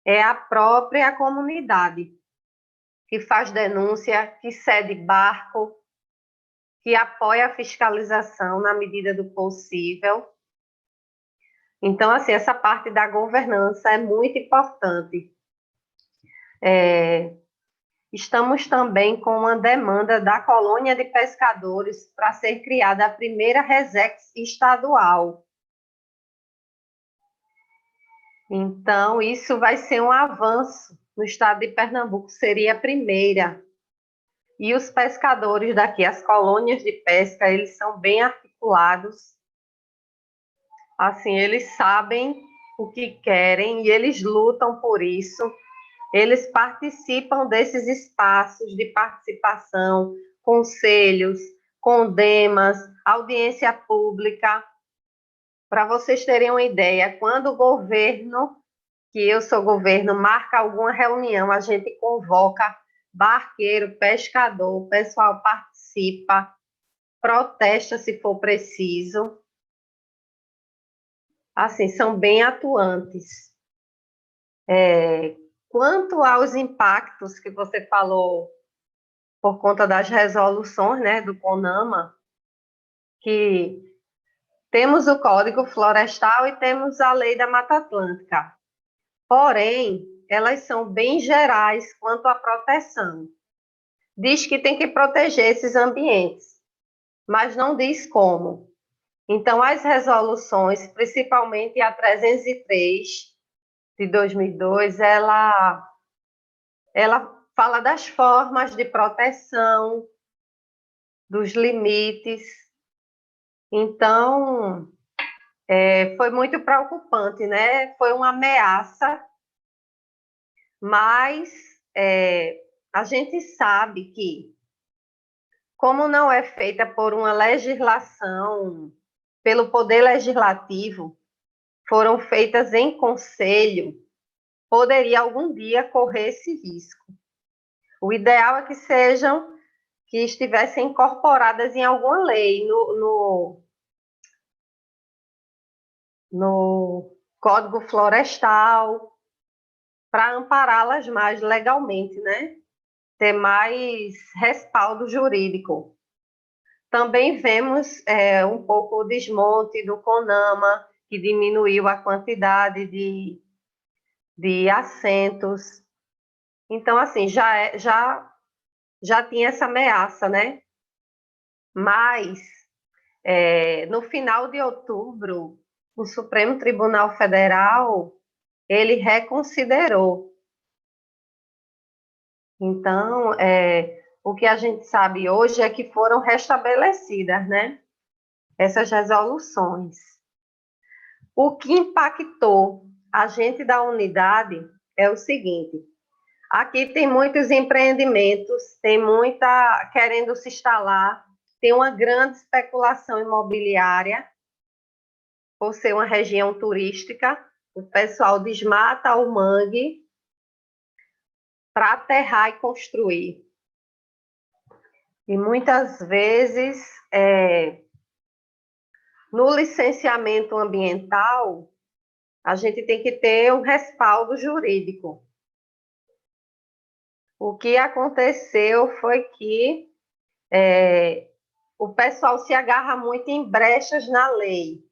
é a própria comunidade, que faz denúncia, que cede barco, que apoia a fiscalização na medida do possível. Então, assim, essa parte da governança é muito importante. Estamos também com uma demanda da colônia de pescadores para ser criada a primeira Resex estadual. Então, isso vai ser um avanço no estado de Pernambuco, seria a primeira. E os pescadores daqui, as colônias de pesca, eles são bem articulados. Assim, eles sabem o que querem e eles lutam por isso. Eles participam desses espaços de participação, conselhos, Condemas, audiência pública. Para vocês terem uma ideia, quando o governo, que eu sou governo, marca alguma reunião, a gente convoca barqueiro, pescador, o pessoal participa, protesta se for preciso. Assim, são bem atuantes. Quanto aos impactos que você falou por conta das resoluções, né, do CONAMA, que temos o Código Florestal e temos a Lei da Mata Atlântica. Porém, elas são bem gerais quanto à proteção. Diz que tem que proteger esses ambientes, mas não diz como. Então, as resoluções, principalmente a 303 de 2002, ela fala das formas de proteção, dos limites. Então, foi muito preocupante, né? Foi uma ameaça, mas a gente sabe que, como não é feita por uma legislação, pelo Poder Legislativo, foram feitas em conselho, poderia algum dia correr esse risco. O ideal é que estivessem incorporadas em alguma lei, no Código Florestal, para ampará-las mais legalmente, né? Ter mais respaldo jurídico. Também vemos um pouco o desmonte do CONAMA, que diminuiu a quantidade de assentos. Então, assim, já tinha essa ameaça, né? Mas, no final de outubro, o Supremo Tribunal Federal, ele reconsiderou. Então, o que a gente sabe hoje é que foram restabelecidas, né, essas resoluções. O que impactou a gente da unidade é o seguinte: aqui tem muitos empreendimentos, tem muita querendo se instalar, tem uma grande especulação imobiliária, por ser uma região turística, o pessoal desmata o mangue para aterrar e construir. E muitas vezes, no licenciamento ambiental, a gente tem que ter um respaldo jurídico. O que aconteceu foi que o pessoal se agarra muito em brechas na lei.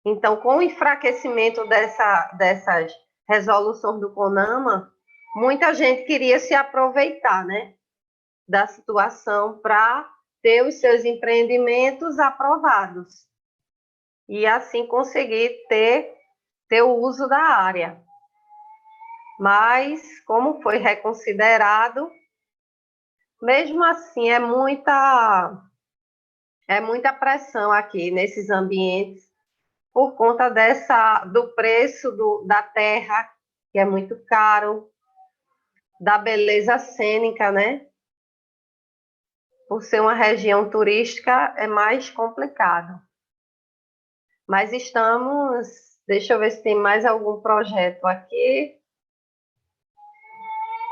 Então, com o enfraquecimento dessas resoluções do CONAMA, muita gente queria se aproveitar, né, da situação para ter os seus empreendimentos aprovados e assim conseguir ter o uso da área. Mas, como foi reconsiderado, mesmo assim é muita pressão aqui nesses ambientes por conta do preço da terra, que é muito caro, da beleza cênica, né? Por ser uma região turística, é mais complicado. Mas deixa eu ver se tem mais algum projeto aqui.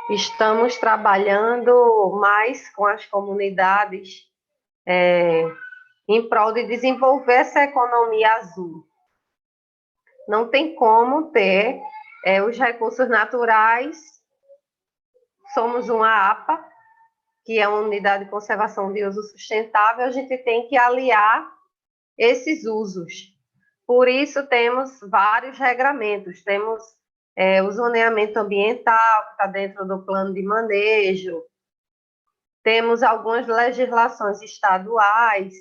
Estamos trabalhando mais com as comunidades em prol de desenvolver essa economia azul. Não tem como ter os recursos naturais. Somos uma APA, que é uma Unidade de Conservação de Uso Sustentável, a gente tem que aliar esses usos. Por isso, temos vários regramentos. Temos o zoneamento ambiental, que está dentro do plano de manejo. Temos algumas legislações estaduais.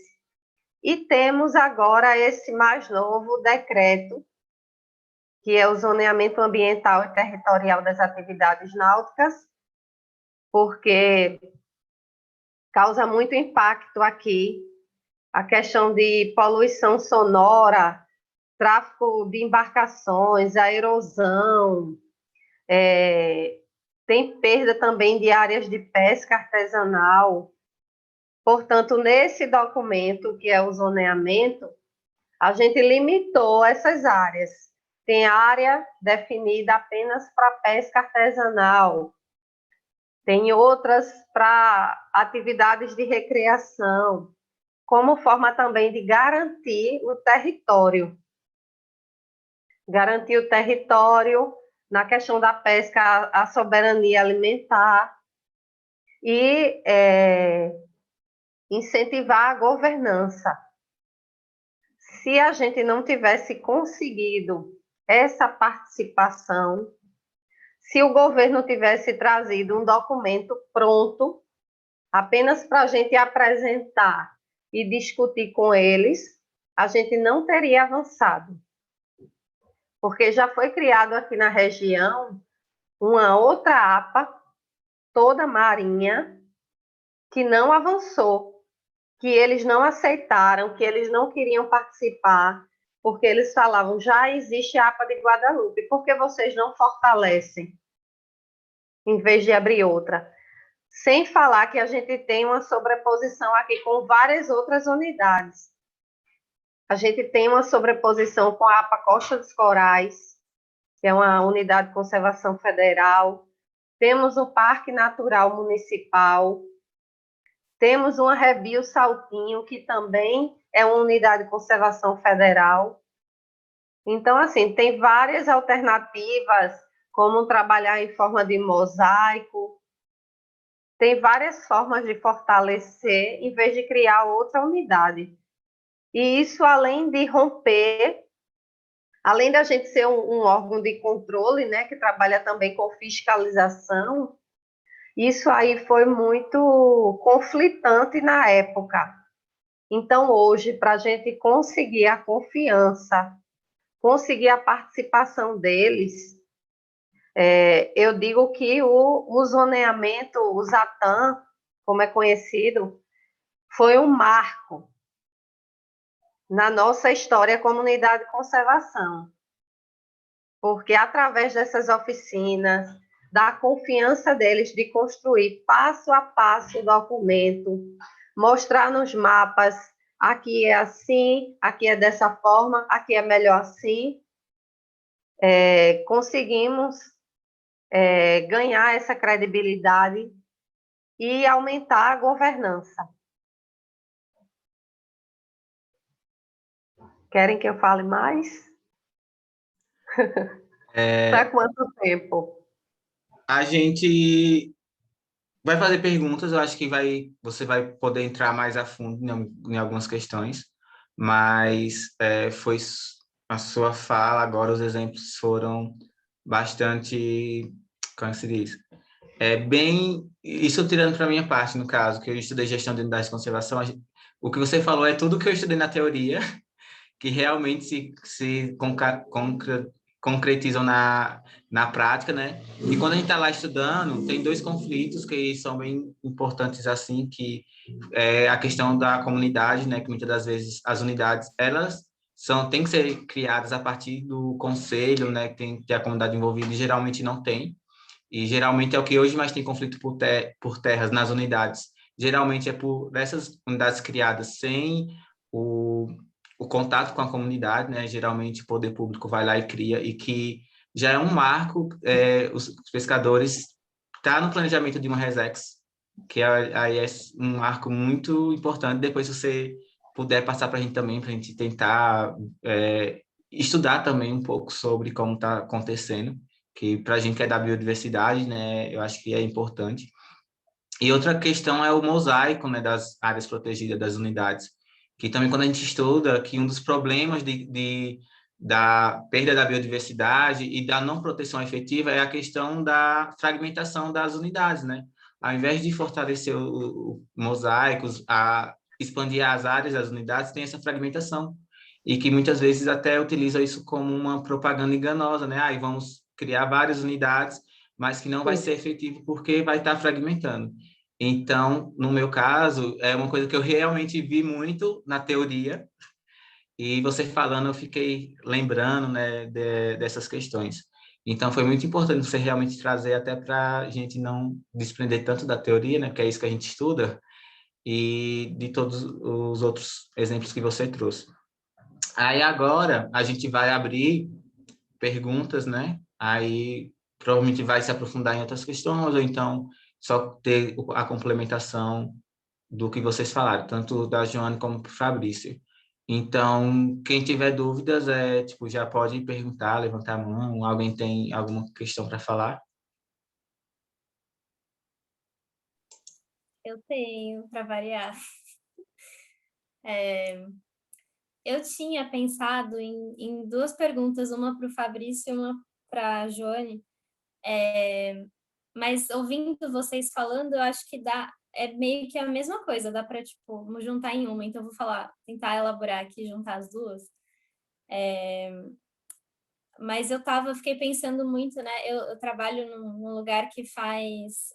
E temos agora esse mais novo decreto, que é o zoneamento ambiental e territorial das atividades náuticas, porque causa muito impacto aqui a questão de poluição sonora, tráfego de embarcações, a erosão, tem perda também de áreas de pesca artesanal. Portanto, nesse documento, que é o zoneamento, a gente limitou essas áreas. Tem área definida apenas para pesca artesanal, tem outras para atividades de recreação, como forma também de garantir o território. Garantir o território na questão da pesca, a soberania alimentar e incentivar a governança. Se a gente não tivesse conseguido essa participação, se o governo tivesse trazido um documento pronto, apenas para a gente apresentar e discutir com eles, a gente não teria avançado. Porque já foi criado aqui na região uma outra APA, toda marinha, que não avançou, que eles não aceitaram, que eles não queriam participar, porque eles falavam, já existe a APA de Guadalupe, por que vocês não fortalecem, em vez de abrir outra? Sem falar que a gente tem uma sobreposição aqui com várias outras unidades. A gente tem uma sobreposição com a APA Costa dos Corais, que é uma unidade de conservação federal. Temos o Parque Natural Municipal. Temos uma Rebio Saltinho, que também é uma unidade de conservação federal. Então, assim, tem várias alternativas, como trabalhar em forma de mosaico. Tem várias formas de fortalecer, em vez de criar outra unidade. E isso, além de romper, além da gente ser um órgão de controle, né, que trabalha também com fiscalização, isso aí foi muito conflitante na época. Então, hoje, para a gente conseguir a confiança, conseguir a participação deles, eu digo que o zoneamento, o ZATAM, como é conhecido, foi um marco na nossa história como unidade de conservação. Porque através dessas oficinas, da confiança deles de construir passo a passo o documento, mostrar nos mapas, aqui é assim, aqui é dessa forma, aqui é melhor assim, conseguimos ganhar essa credibilidade e aumentar a governança. Querem que eu fale mais? Para quanto tempo? A gente vai fazer perguntas, eu acho que você vai poder entrar mais a fundo em algumas questões, mas foi a sua fala, agora os exemplos foram bastante, como se diz? Isso tirando para a minha parte, no caso, que eu estudei gestão de unidades de conservação, o que você falou é tudo que eu estudei na teoria, que realmente se concretizam na prática, né? E quando a gente está lá estudando, tem dois conflitos que são bem importantes, assim, que é a questão da comunidade, né? Que muitas das vezes as unidades, elas têm que ser criadas a partir do conselho, né? Que tem que ter a comunidade envolvida, e geralmente não tem. E geralmente é o que hoje mais tem conflito por terras nas unidades. Geralmente é por essas unidades criadas sem o contato com a comunidade, né? Geralmente o poder público vai lá e cria, e que já é um marco, os pescadores tá no planejamento de uma Resex, que aí é um marco muito importante. Depois, se você puder passar para a gente também, para a gente tentar estudar também um pouco sobre como está acontecendo, que para a gente que é da biodiversidade, né, eu acho que é importante. E outra questão é o mosaico, né, das áreas protegidas das unidades, que também quando a gente estuda que um dos problemas da perda da biodiversidade e da não proteção efetiva é a questão da fragmentação das unidades, né? Ao invés de fortalecer o mosaicos, expandir as áreas das unidades, tem essa fragmentação, e que muitas vezes até utiliza isso como uma propaganda enganosa, né? Aí vamos criar várias unidades, mas que não vai ser efetivo porque vai estar fragmentando. Então, no meu caso, é uma coisa que eu realmente vi muito na teoria, e você falando, eu fiquei lembrando, né, dessas questões. Então, foi muito importante você realmente trazer, até para a gente não desprender tanto da teoria, né, porque é isso que a gente estuda, e de todos os outros exemplos que você trouxe. Aí agora a gente vai abrir perguntas, né? Aí provavelmente vai se aprofundar em outras questões, ou então só ter a complementação do que vocês falaram, tanto da Joane como do Fabrício. Então, quem tiver dúvidas, tipo, já pode perguntar, levantar a mão. Alguém tem alguma questão para falar? Eu tenho, para variar. Eu tinha pensado em duas perguntas, uma para o Fabrício e uma para a Joane, mas ouvindo vocês falando, eu acho que é meio que a mesma coisa, dá para tipo juntar em uma. Então eu vou tentar elaborar aqui, juntar as duas. Mas fiquei pensando muito, né? Eu trabalho num lugar que faz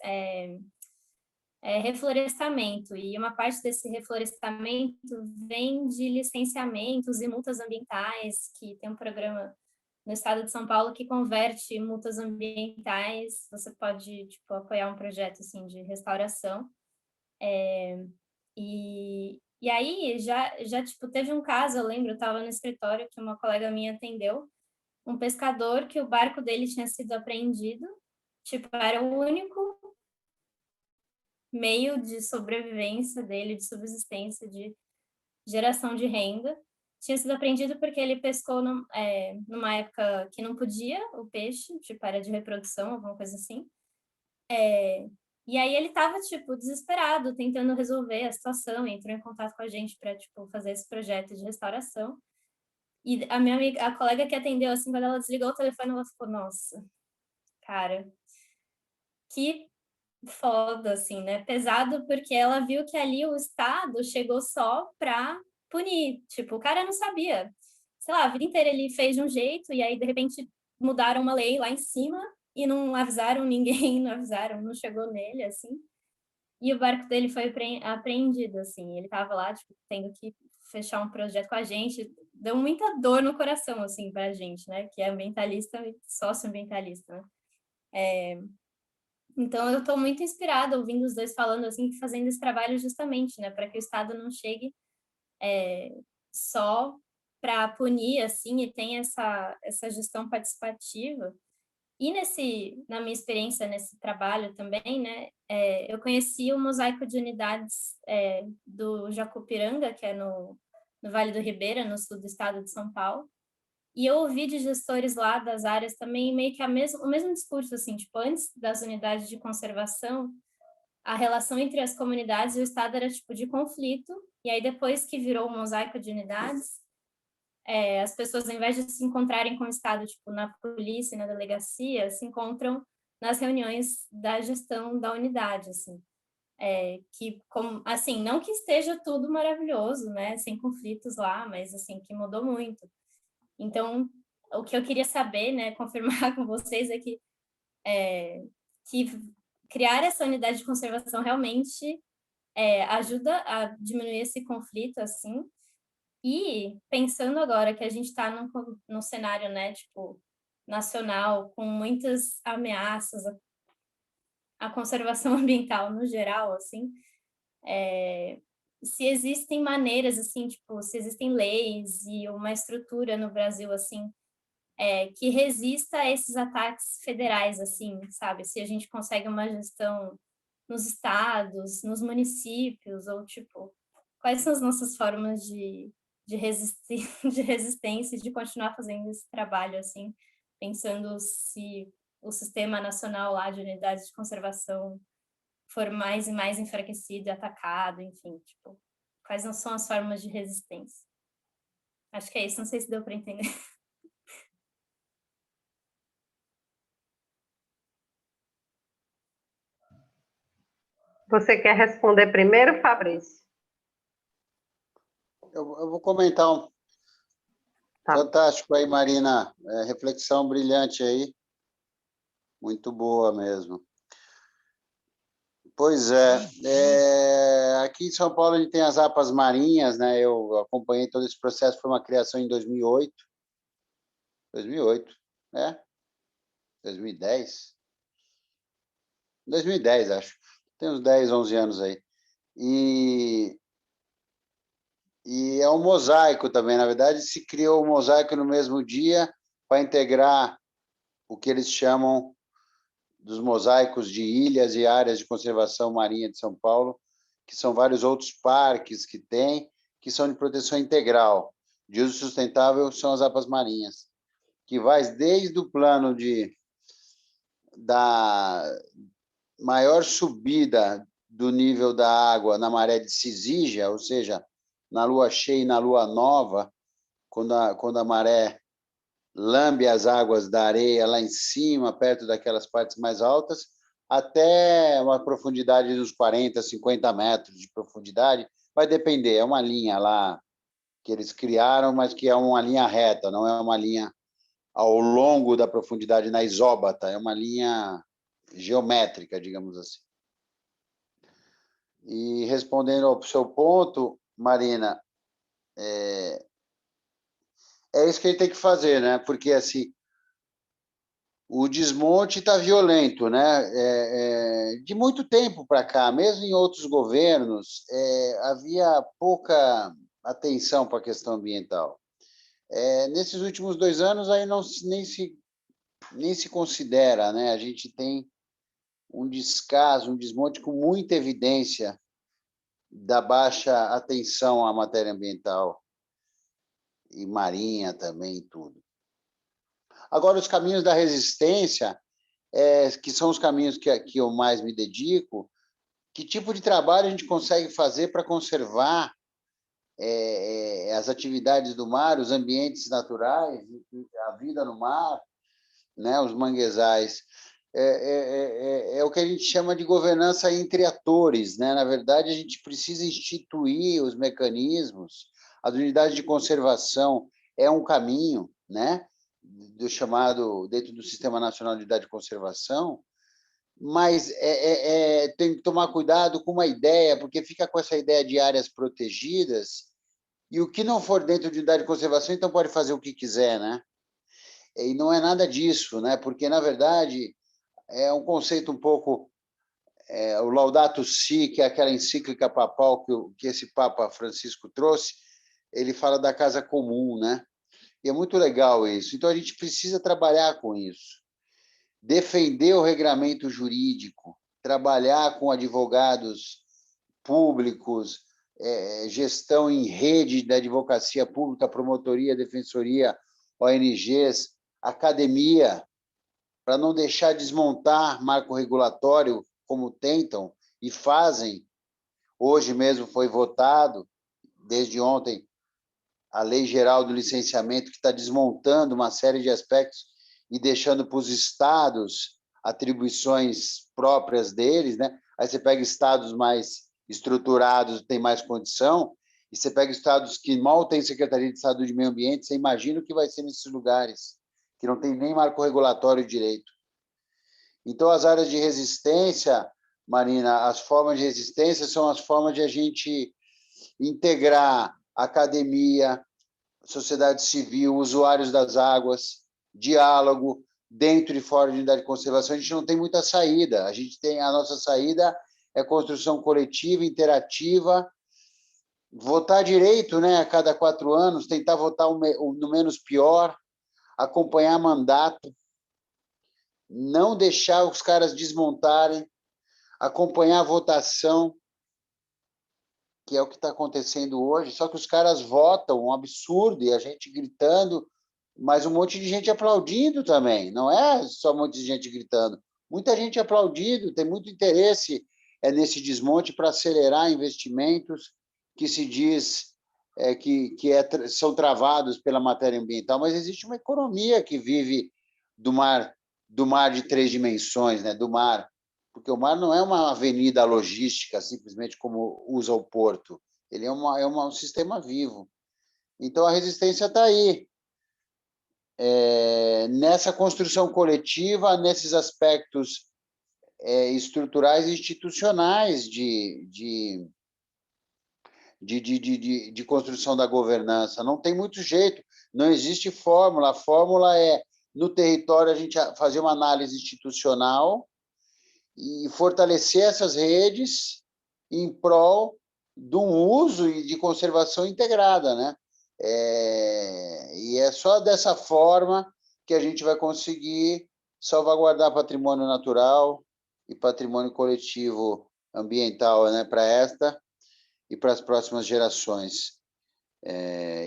reflorestamento, e uma parte desse reflorestamento vem de licenciamentos e multas ambientais, que tem um programa no estado de São Paulo que converte multas ambientais. Você pode tipo apoiar um projeto assim de restauração. E aí já tipo teve um caso, eu lembro, eu estava no escritório que uma colega minha atendeu um pescador que o barco dele tinha sido apreendido, tipo, era o único meio de sobrevivência dele, de subsistência, de geração de renda. Tinha sido apreendido porque ele pescou numa época que não podia o peixe, tipo, era de reprodução, alguma coisa assim. E aí ele estava, tipo, desesperado, tentando resolver a situação, entrou em contato com a gente para, tipo, fazer esse projeto de restauração. E a minha amiga, a colega que atendeu, assim, quando ela desligou o telefone, ela ficou, nossa, cara, que foda, assim, né? Pesado, porque ela viu que ali o Estado chegou só para punir. Tipo, o cara não sabia. Sei lá, a vida inteira ele fez de um jeito e aí, de repente, mudaram uma lei lá em cima e não avisaram ninguém, não avisaram, não chegou nele, assim. E o barco dele foi apreendido, assim. Ele tava lá, tipo, tendo que fechar um projeto com a gente. Deu muita dor no coração, assim, pra gente, né? Que é ambientalista e socioambientalista, né? Então, eu estou muito inspirada ouvindo os dois falando, assim, fazendo esse trabalho justamente, né? Para que o Estado não chegue só para punir, assim, e tenha essa gestão participativa. E na minha experiência nesse trabalho também, né, eu conheci o mosaico de unidades do Jacupiranga, que é no Vale do Ribeira, no sul do estado de São Paulo. E eu ouvi de gestores lá das áreas também meio que o mesmo discurso, assim, tipo, antes das unidades de conservação, a relação entre as comunidades e o Estado era, tipo, de conflito. E aí, depois que virou o mosaico de unidades, as pessoas, ao invés de se encontrarem com o Estado, tipo, na polícia, na delegacia, se encontram nas reuniões da gestão da unidade, assim. Assim, não que esteja tudo maravilhoso, né, sem conflitos lá, mas, assim, que mudou muito. Então, o que eu queria saber, né, confirmar com vocês é que criar essa unidade de conservação realmente ajuda a diminuir esse conflito, assim. E pensando agora que a gente está num cenário, né, tipo, nacional, com muitas ameaças à conservação ambiental no geral, assim, se existem maneiras, assim, tipo, se existem leis e uma estrutura no Brasil, assim, que resista a esses ataques federais, assim, sabe? Se a gente consegue uma gestão nos estados, nos municípios, ou, tipo, quais são as nossas formas de, resistir, de resistência e de continuar fazendo esse trabalho, assim, pensando se o sistema nacional lá de unidades de conservação for mais e mais enfraquecido e atacado, enfim, tipo, quais não são as formas de resistência? Acho que é isso, não sei se deu para entender. Você quer responder primeiro, Fabrício? Eu vou comentar um. Tá. Fantástico aí, Marina. Reflexão brilhante aí. Muito boa mesmo. Pois aqui em São Paulo a gente tem as APAs marinhas, né? Eu acompanhei todo esse processo, foi uma criação em 2008. 2008, né? 2010? 2010, acho. Tem uns 10, 11 anos aí. E é um mosaico também. Na verdade, se criou um mosaico no mesmo dia para integrar o que eles chamam dos mosaicos de ilhas e áreas de conservação marinha de São Paulo, que são vários outros parques que tem, que são de proteção integral. De uso sustentável são as APAs marinhas, que vai desde o plano da maior subida do nível da água na maré de Cisígia, ou seja, na lua cheia e na lua nova, quando a maré lambe as águas da areia lá em cima, perto daquelas partes mais altas, até uma profundidade de uns 40, 50 metros de profundidade. Vai depender, é uma linha lá que eles criaram, mas que é uma linha reta, não é uma linha ao longo da profundidade na isóbata, é uma linha geométrica, digamos assim. E respondendo ao seu ponto, Marina, é isso que a gente tem que fazer, né? Porque assim, o desmonte está violento, né? De muito tempo para cá, mesmo em outros governos, havia pouca atenção para a questão ambiental. Nesses últimos 2 anos, aí nem se considera, né? A gente tem um descaso, um desmonte com muita evidência da baixa atenção à matéria ambiental e marinha também, tudo. Agora, os caminhos da resistência, que são os caminhos que eu mais me dedico, que tipo de trabalho a gente consegue fazer para conservar as atividades do mar, os ambientes naturais, a vida no mar, né, os manguezais? É o que a gente chama de governança entre atores, né? Na verdade, a gente precisa instituir os mecanismos, as unidades de conservação é um caminho, né? Do chamado, dentro do Sistema Nacional de Unidade de Conservação, mas tem que tomar cuidado com uma ideia, porque fica com essa ideia de áreas protegidas, e o que não for dentro de unidade de conservação, então pode fazer o que quiser, né? E não é nada disso, né? Porque, na verdade, é um conceito um pouco... o Laudato Si, que é aquela encíclica papal que esse Papa Francisco trouxe, ele fala da casa comum, né? E é muito legal isso. Então, a gente precisa trabalhar com isso. Defender o regramento jurídico, trabalhar com advogados públicos, gestão em rede da advocacia pública, promotoria, defensoria, ONGs, academia, para não deixar desmontar marco regulatório, como tentam e fazem. Hoje mesmo foi votado, desde ontem, a Lei Geral do Licenciamento, que está desmontando uma série de aspectos e deixando para os estados atribuições próprias deles, né? Aí você pega estados mais estruturados, tem mais condição, e você pega estados que mal têm Secretaria de Estado de Meio Ambiente, você imagina o que vai ser nesses lugares, que não tem nem marco regulatório direito. Então, as áreas de resistência, Marina, as formas de resistência são as formas de a gente integrar academia, sociedade civil, usuários das águas, diálogo, dentro e fora de unidade de conservação. A gente não tem muita saída. A nossa saída é construção coletiva, interativa, votar direito, né, a cada 4 anos, tentar votar no menos pior, acompanhar mandato, não deixar os caras desmontarem, acompanhar a votação, que é o que está acontecendo hoje, só que os caras votam, um absurdo, e a gente gritando, mas um monte de gente aplaudindo também, não é só um monte de gente gritando, muita gente aplaudindo, tem muito interesse nesse desmonte para acelerar investimentos que se diz são travados pela matéria ambiental, mas existe uma economia que vive do mar de 3 dimensões, né? Do mar, porque o mar não é uma avenida logística, simplesmente como usa o porto, ele é um sistema vivo. Então, a resistência está aí, nessa construção coletiva, nesses aspectos estruturais e institucionais de construção da governança. Não tem muito jeito, não existe fórmula. A fórmula é, no território, a gente fazer uma análise institucional e fortalecer essas redes em prol de um uso e de conservação integrada, né? E é só dessa forma que a gente vai conseguir salvaguardar patrimônio natural e patrimônio coletivo ambiental, né, para esta e para as próximas gerações.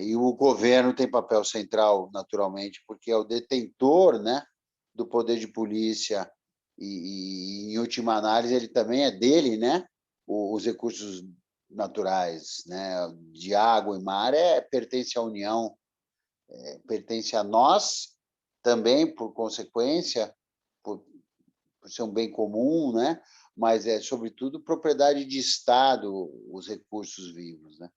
E o governo tem papel central, naturalmente, porque é o detentor, né, do poder de polícia e, em última análise, ele também é dele, né, os recursos naturais, né, de água e mar, pertence à União, pertence a nós também, por consequência, por ser um bem comum, né, mas é, sobretudo, propriedade de Estado, os recursos vivos, né?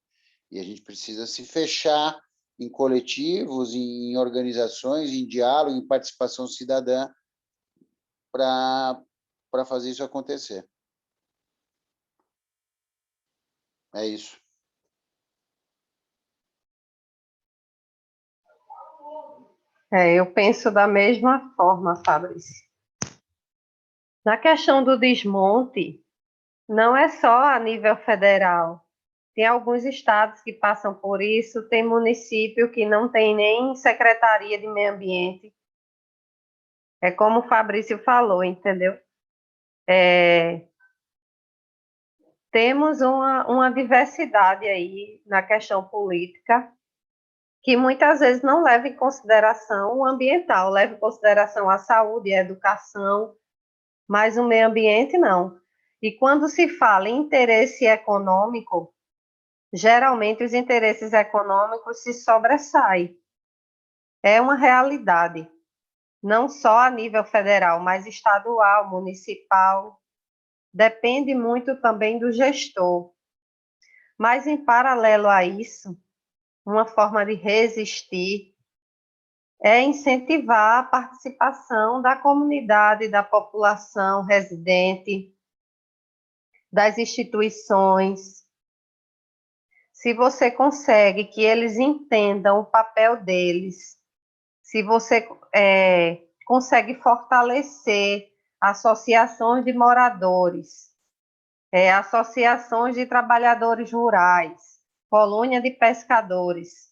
E a gente precisa se fechar em coletivos, em organizações, em diálogo, em participação cidadã para fazer isso acontecer. É isso. Eu penso da mesma forma, Fabrício. Na questão do desmonte, não é só a nível federal. Tem alguns estados que passam por isso, tem município que não tem nem secretaria de meio ambiente. É como o Fabrício falou, entendeu? Temos uma diversidade aí na questão política que muitas vezes não leva em consideração o ambiental, leva em consideração a saúde, a educação, mas o meio ambiente não. E quando se fala em interesse econômico, geralmente os interesses econômicos se sobressaem. É uma realidade, não só a nível federal, mas estadual, municipal. Depende muito também do gestor. Mas, em paralelo a isso, uma forma de resistir é incentivar a participação da comunidade, da população residente, das instituições. Se você consegue que eles entendam o papel deles, se você consegue fortalecer associações de moradores, associações de trabalhadores rurais, colônia de pescadores,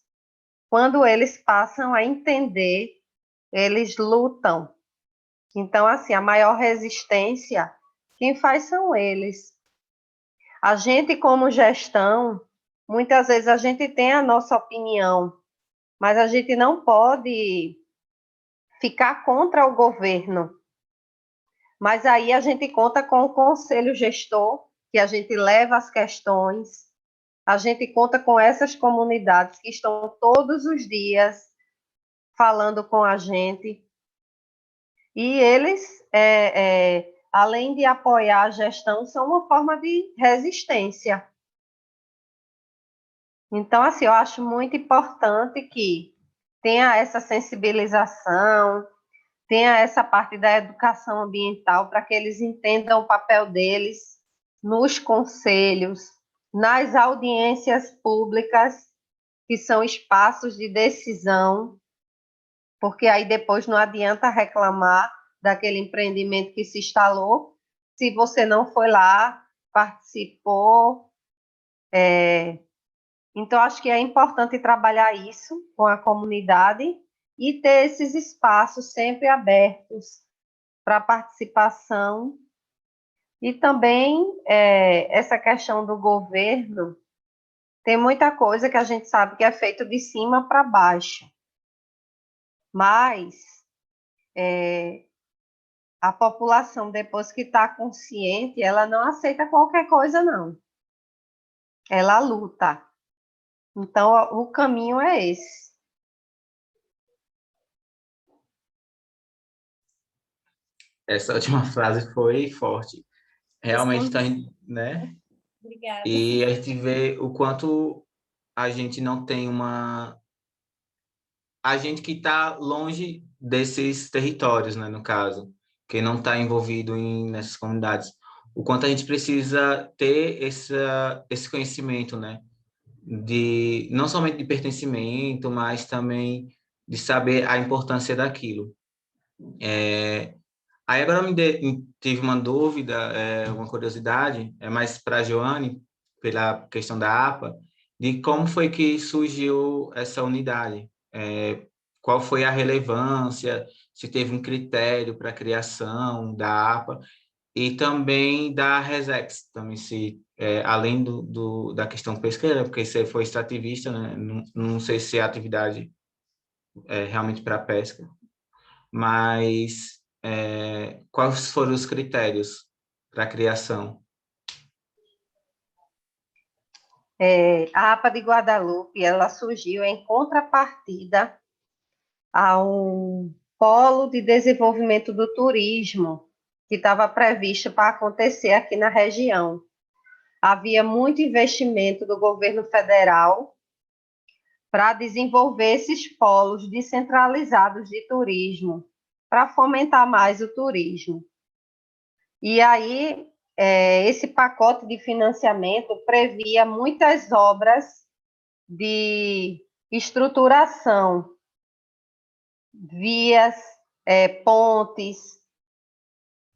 quando eles passam a entender, eles lutam. Então, assim, a maior resistência, quem faz são eles. A gente, como gestão, muitas vezes a gente tem a nossa opinião, mas a gente não pode ficar contra o governo. Mas aí a gente conta com o conselho gestor, que a gente leva as questões, a gente conta com essas comunidades que estão todos os dias falando com a gente. E eles, além de apoiar a gestão, são uma forma de resistência. Então, assim, eu acho muito importante que tenha essa sensibilização, tenha essa parte da educação ambiental para que eles entendam o papel deles nos conselhos, nas audiências públicas, que são espaços de decisão, porque aí depois não adianta reclamar daquele empreendimento que se instalou, se você não foi lá, participou. Então, acho que é importante trabalhar isso com a comunidade e ter esses espaços sempre abertos para participação. E também essa questão do governo, tem muita coisa que a gente sabe que é feito de cima para baixo. Mas a população, depois que está consciente, ela não aceita qualquer coisa, não. Ela luta. Então, o caminho é esse. Essa última frase foi forte. Realmente está, né? Obrigada. E a gente vê o quanto a gente não tem uma... A gente que está longe desses territórios, né, no caso, que não está envolvido nessas comunidades, o quanto a gente precisa ter esse conhecimento, né, de não somente de pertencimento, mas também de saber a importância daquilo. Aí agora tive uma dúvida, uma curiosidade, é mais para a Joane, pela questão da APA, de como foi que surgiu essa unidade, qual foi a relevância, se teve um critério para a criação da APA, e também da Resex, também se, além da questão pesqueira, porque você foi extrativista, né? Não sei se a atividade é realmente para pesca, mas quais foram os critérios para a criação? A APA de Guadalupe, ela surgiu em contrapartida a um polo de desenvolvimento do turismo que estava previsto para acontecer aqui na região. Havia muito investimento do governo federal para desenvolver esses polos descentralizados de turismo, para fomentar mais o turismo. E aí, esse pacote de financiamento previa muitas obras de estruturação, vias, pontes,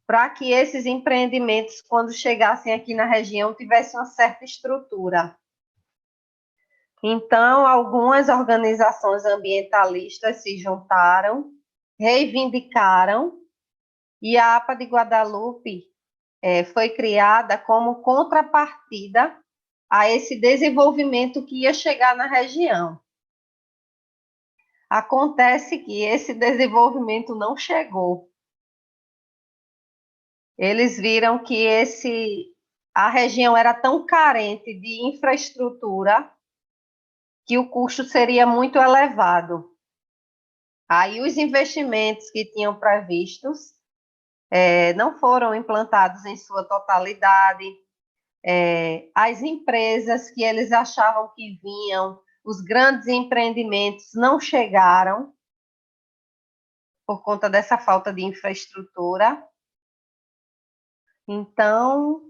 para que esses empreendimentos, quando chegassem aqui na região, tivessem uma certa estrutura. Então, algumas organizações ambientalistas se juntaram, reivindicaram, e a APA de Guadalupe foi criada como contrapartida a esse desenvolvimento que ia chegar na região. Acontece que esse desenvolvimento não chegou. Eles viram que a região era tão carente de infraestrutura que o custo seria muito elevado. Aí os investimentos que tinham previstos não foram implantados em sua totalidade. As empresas que eles achavam que vinham, os grandes empreendimentos não chegaram por conta dessa falta de infraestrutura. Então,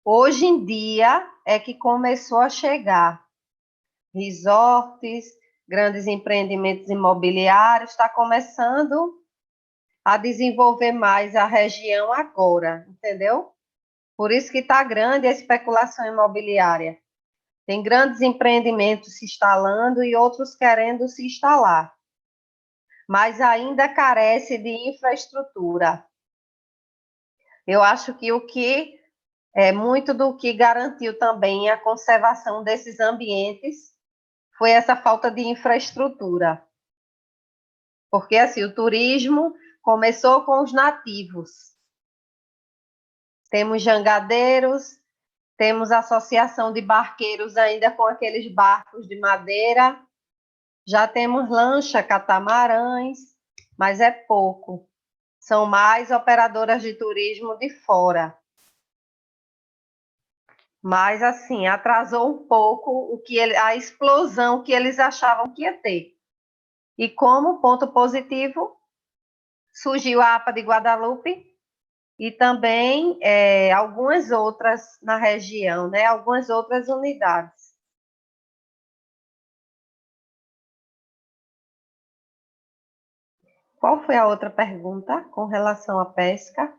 hoje em dia é que começou a chegar resorts, grandes empreendimentos imobiliários, está começando a desenvolver mais a região agora, entendeu? Por isso que está grande a especulação imobiliária. Tem grandes empreendimentos se instalando e outros querendo se instalar, mas ainda carece de infraestrutura. Eu acho que muito do que garantiu também a conservação desses ambientes foi essa falta de infraestrutura. Porque, assim, o turismo começou com os nativos. Temos jangadeiros, temos associação de barqueiros ainda com aqueles barcos de madeira, já temos lancha, catamarãs, mas é pouco. São mais operadoras de turismo de fora. Mas, assim, atrasou um pouco a explosão que eles achavam que ia ter. E como ponto positivo, surgiu a APA de Guadalupe e também algumas outras na região, né? Algumas outras unidades. Qual foi a outra pergunta com relação à pesca?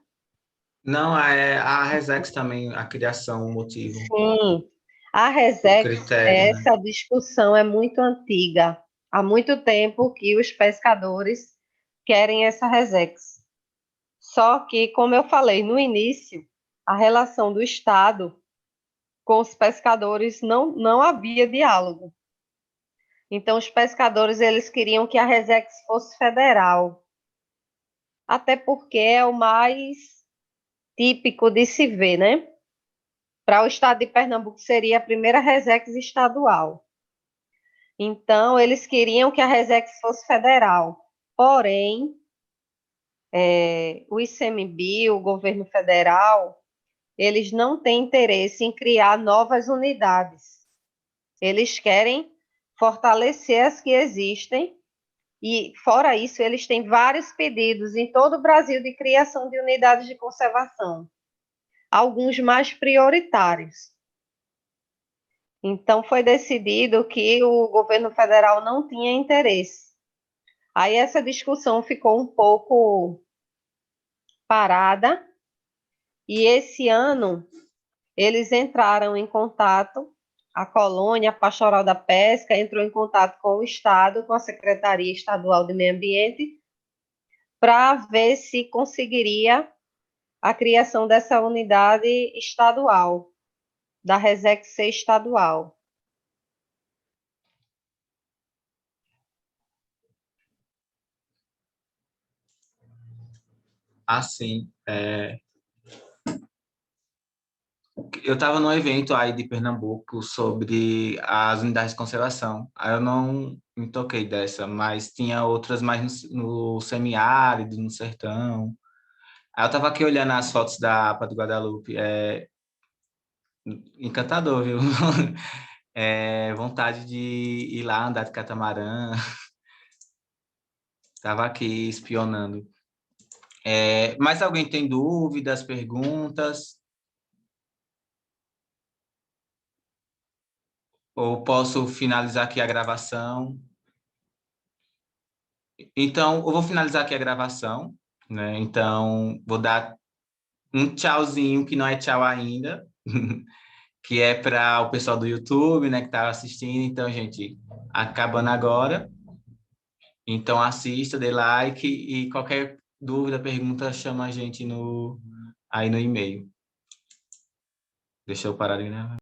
Não, a Resex também, a criação, o motivo. Sim, a Resex, critério, né? essa discussão é muito antiga. Há muito tempo que os pescadores querem essa Resex. Só que, como eu falei no início, a relação do Estado com os pescadores não havia diálogo. Então, os pescadores eles queriam que a Resex fosse federal, até porque é o mais típico de se ver, né? Para o estado de Pernambuco seria a primeira Resex estadual. Então, eles queriam que a Resex fosse federal. Porém, o ICMBio, o governo federal, eles não têm interesse em criar novas unidades. Eles querem fortalecer as que existem e, fora isso, eles têm vários pedidos em todo o Brasil de criação de unidades de conservação, alguns mais prioritários. Então, foi decidido que o governo federal não tinha interesse. Aí essa discussão ficou um pouco parada, e esse ano eles entraram em contato, a colônia Pastoral da Pesca entrou em contato com o Estado, com a Secretaria Estadual de Meio Ambiente, para ver se conseguiria a criação dessa unidade estadual, da RESEC-C estadual. Assim, eu estava num evento aí de Pernambuco sobre as unidades de conservação. Aí eu não me toquei dessa, mas tinha outras mais no semiárido, no sertão. Aí eu estava aqui olhando as fotos da APA do Guadalupe. É encantador, viu? Vontade de ir lá andar de catamarã. Estava aqui espionando. Mais alguém tem dúvidas, perguntas? Ou posso finalizar aqui a gravação? Então, eu vou finalizar aqui a gravação, né? Então, vou dar um tchauzinho, que não é tchau ainda, que é para o pessoal do YouTube, né, que está assistindo. Então, gente, acabando agora. Então, assista, dê like e qualquer dúvida, pergunta, chama a gente aí no e-mail. Deixa eu parar de gravar.